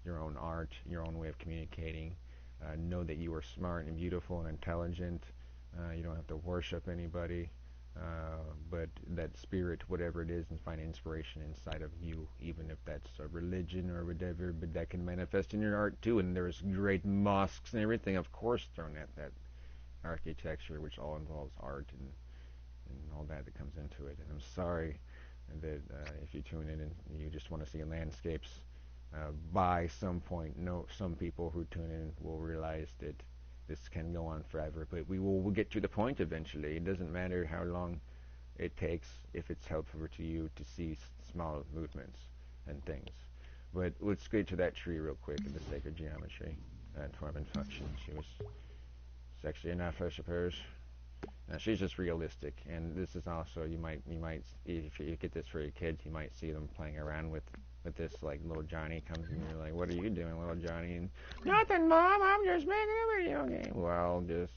your own art, your own way of communicating. Know that you are smart and beautiful and intelligent. You don't have to worship anybody, but that spirit, whatever it is, and find inspiration inside of you, even if that's a religion or whatever, but that can manifest in your art too. And there's great mosques and everything, of course, thrown at that architecture, which all involves art and all that comes into it. And I'm sorry that if you tune in and you just want to see landscapes, by some point, some people who tune in will realize that this can go on forever, but we'll get to the point eventually. It doesn't matter how long it takes if it's helpful to you to see small movements and things. But let's get to that tree real quick in the sacred geometry and form and function. She was sexy enough, I suppose. She's just realistic, and this is also you might if you get this for your kids, you might see them playing around with this. Like little Johnny comes and you're like, "What are you doing, little Johnny?" And nothing, Mom. I'm just making a video game. Well, just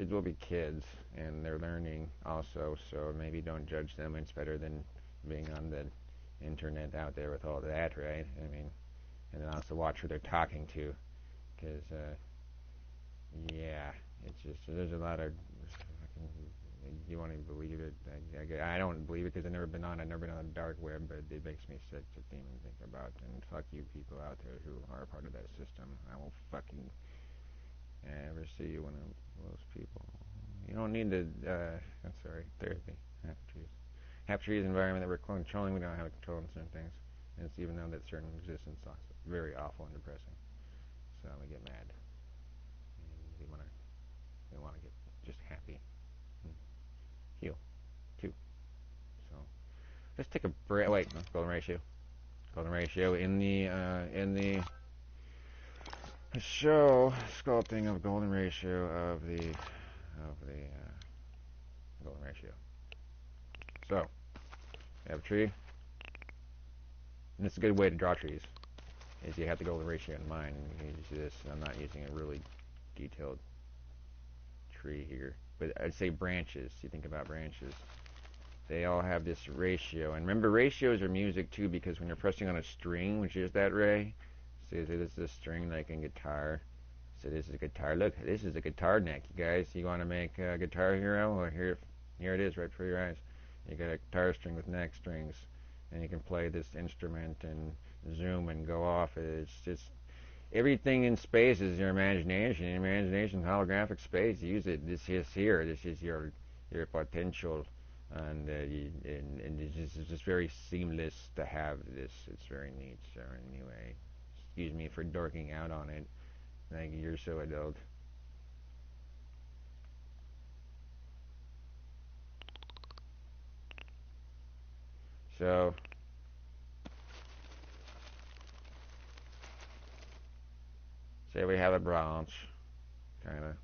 kids will be kids, and they're learning also, so maybe don't judge them. It's better than being on the internet out there with all that, right? I mean, and then also watch who they're talking to, because, yeah, it's just, there's a lot of, you won't even believe it. I don't believe it because I've never been on the dark web, but it makes me sick to even think about. And fuck you people out there who are a part of that system. I will fucking ever see you one of those people. You don't need to, I'm sorry, therapy. Half trees environment that we're controlling, we don't have control in certain things. And it's even though that certain existence is very awful and depressing. So we get mad. And we want to get just happy. Heal, too. So let's take a break. Wait, no, golden ratio. Golden ratio in the show sculpting of golden ratio of the golden ratio. So you have a tree, and it's a good way to draw trees. Is you have the golden ratio in mind, and you use this. I'm not using a really detailed tree here, but I'd say branches. You think about branches. They all have this ratio, and remember ratios are music too, because when you're pressing on a string, which is that ray, see this is a string like in guitar, so this is a guitar, look, this is a guitar neck, you guys. You want to make a Guitar Hero? Well, here it is right before your eyes. You got a guitar string with neck strings, and you can play this instrument and zoom and go off. It's just, everything in space is your imagination. Your imagination, holographic space, use it. This is here, this is your potential. And it's just very seamless to have this. It's very neat. So anyway, excuse me for dorking out on it. Like, you're so adult. So say we have a branch, kind of.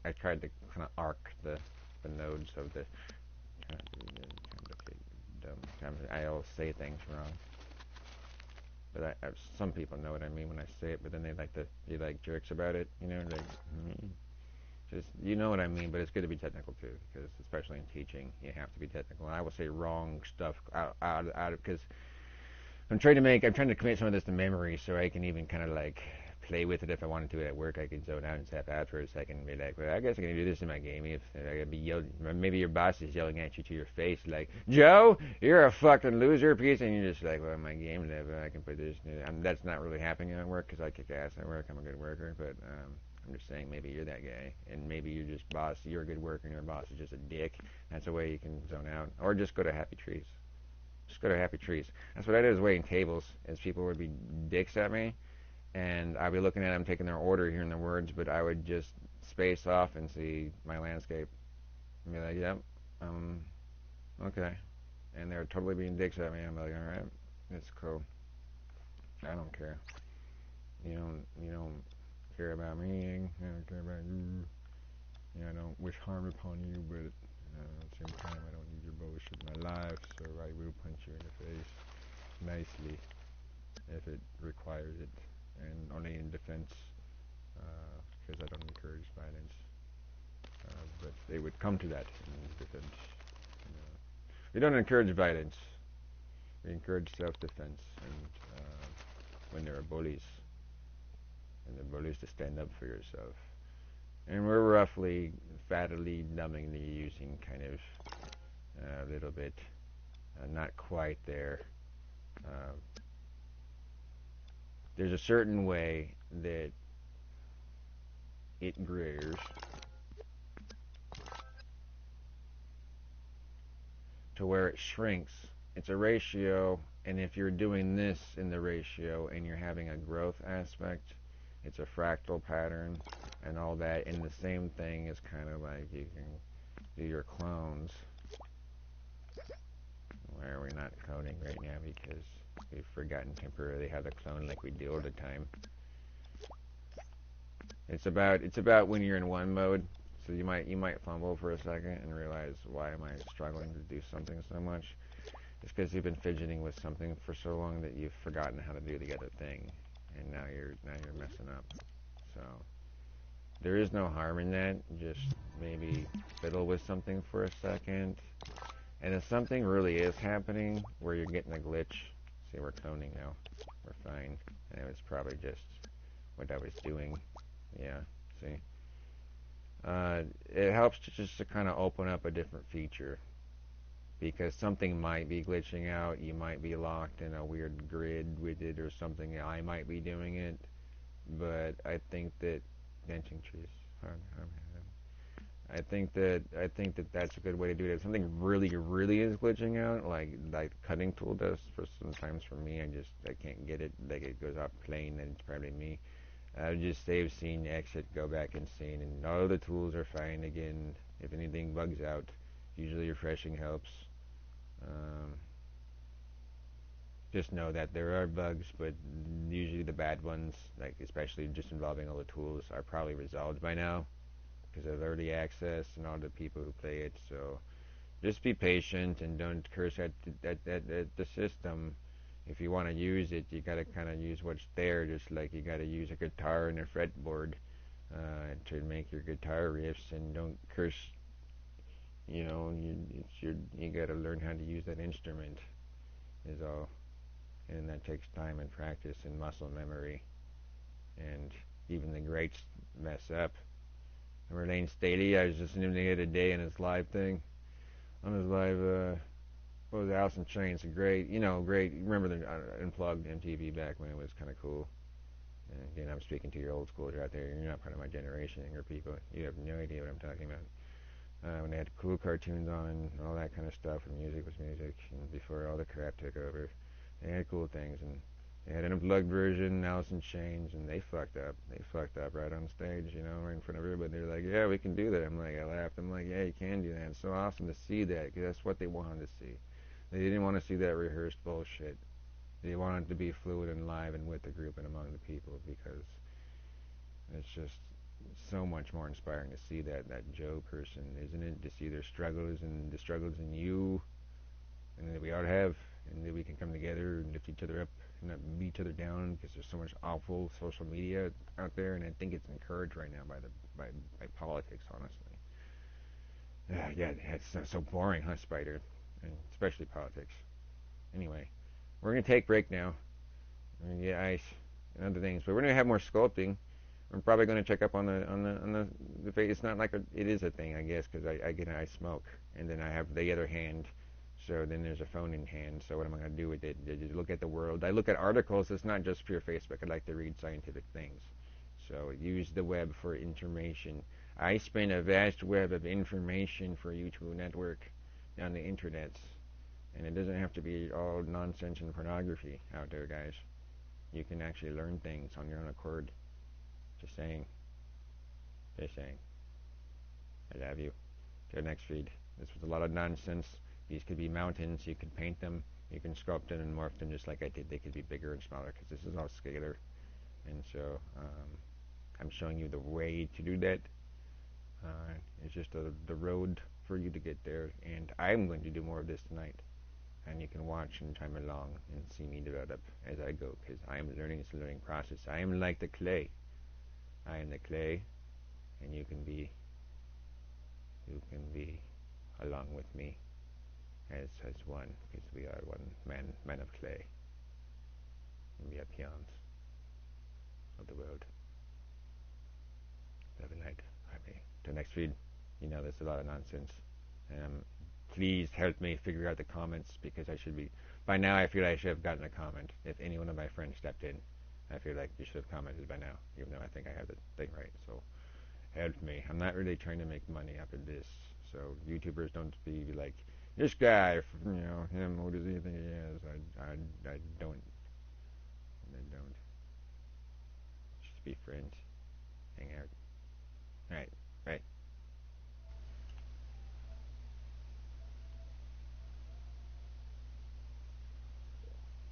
I tried to kind of arc the nodes of the. I always say things wrong, but some people know what I mean when I say it. But then they like to be like jerks about it, you know, like. Just, you know what I mean, but it's good to be technical too, because especially in teaching, you have to be technical. And I will say wrong stuff out of because I'm trying to commit some of this to memory, so I can even kind of like play with it if I wanted to at work. I can zone out and step out for a second and be like, well, I guess I can do this in my game. If I gotta be yelled, maybe your boss is yelling at you to your face, like, Joe, you're a fucking loser piece, and you're just like, well, my game level, I can put this. That's not really happening at work because I kick ass at work. I'm a good worker, but I'm just saying maybe you're that guy, and maybe you're just boss. You're a good worker, and your boss is just a dick. That's a way you can zone out, or just go to Happy Trees. Just go to Happy Trees. That's what I did, is waiting tables, as people would be dicks at me, and I'd be looking at them taking their order, hearing the words, but I would just space off and see my landscape, and be like, yep, okay, and they're totally being dicks at me. I'm like, all right, it's cool. I don't care. You don't care about me. I don't care about you. I don't wish harm upon you, but at the same time, I don't need your bullshit in my life, so I will punch you in the face nicely if it requires it, and only in defense, because I don't encourage violence. But they would come to that in defense. We don't encourage violence. We encourage self-defense, and when there are bullies, and the bullies to stand up for yourself. And we're roughly, fattily, numbingly using kind of a little bit, not quite there. There's a certain way that it grows to where it shrinks. It's a ratio, and if you're doing this in the ratio and you're having a growth aspect, it's a fractal pattern and all that. And the same thing is kind of like you can do your clones, where we're not cloning right now because we've forgotten temporarily how to clone like we do all the time. It's about when you're in one mode, So you might fumble for a second and realize, why am I struggling to do something so much? It's because you've been fidgeting with something for so long that you've forgotten how to do the other thing, and now you're messing up. So there is no harm in that. Just maybe fiddle with something for a second, and if something really is happening where you're getting a glitch, see, we're cloning now. We're fine. And it was probably just what I was doing. Yeah, see? It helps to kind of open up a different feature, because something might be glitching out. You might be locked in a weird grid with it or something. I might be doing it, but I think that benching trees. I think that that's a good way to do it. If something really is glitching out, like cutting tool does for sometimes for me, I can't get it. Like it goes off plane, then it's probably me. I would just save scene, exit, go back in scene, and all the tools are fine again. If anything bugs out, usually refreshing helps. Um, just know that there are bugs, but usually the bad ones, like especially just involving all the tools, are probably resolved by now because of early access and all the people who play it. So just be patient and don't curse at the system. If you want to use it, you gotta kind of use what's there. Just like you gotta use a guitar and a fretboard to make your guitar riffs, and don't curse. You gotta learn how to use that instrument. Is all, and that takes time and practice and muscle memory. And even the greats mess up. Remember Lane Staley? I was just listening to the other day in his live thing. On his live, what was it, Alice in Chains? Great. Remember the unplugged MTV back when it was kind of cool. And again, I'm speaking to your old schoolers out there. You're not part of my generation, younger people. You have no idea what I'm talking about. When they had cool cartoons on and all that kind of stuff, and music was music, and before all the crap took over, they had cool things, and they had an unplugged version, Alice in Chains, and they fucked up. They fucked up right on stage, right in front of everybody. They're like, yeah, we can do that. I laughed. I'm like, yeah, you can do that. It's so awesome to see that, because that's what they wanted to see. They didn't want to see that rehearsed bullshit. They wanted to be fluid and live and with the group and among the people, because it's just so much more inspiring to see that Joe person, isn't it? To see their struggles and the struggles in you, and that we all have, and that we can come together and lift each other up and not beat each other down, because there's so much awful social media out there, and I think it's encouraged right now by politics, honestly. Yeah, it's so boring, huh, Spider? And especially politics. Anyway, we're gonna take a break now. We're gonna get ice and other things, but we're gonna have more sculpting. I'm probably going to check up on the face. It's not like it is a thing, I guess, because I smoke, and then I have the other hand. So then there's a phone in hand. So what am I going to do with it? I just look at the world. I look at articles. It's not just pure Facebook. I like to read scientific things. So use the web for information. I spin a vast web of information for you to network on the internets, and it doesn't have to be all nonsense and pornography out there, guys. You can actually learn things on your own accord. Just saying. Just saying. I love you. To the next feed. This was a lot of nonsense. These could be mountains. You could paint them. You can sculpt them and morph them just like I did. They could be bigger and smaller, because this is all scalar. And so I'm showing you the way to do that. It's just the road for you to get there. And I'm going to do more of this tonight. And you can watch and chime along and see me develop as I go, because I am learning. It's a learning process. I am like the clay. I am the clay, and you can be along with me as one, because we are one man of clay, and we are peons of the world. Have a night. Harvey. To next feed. There's a lot of nonsense. Please help me figure out the comments, because by now I feel I should have gotten a comment. If any one of my friends stepped in, I feel like you should have commented by now, even though I think I have the thing right. So help me. I'm not really trying to make money after this. So YouTubers don't be like, this guy, him, who does he think he is? I don't. I don't. Just be friends. Hang out. Alright.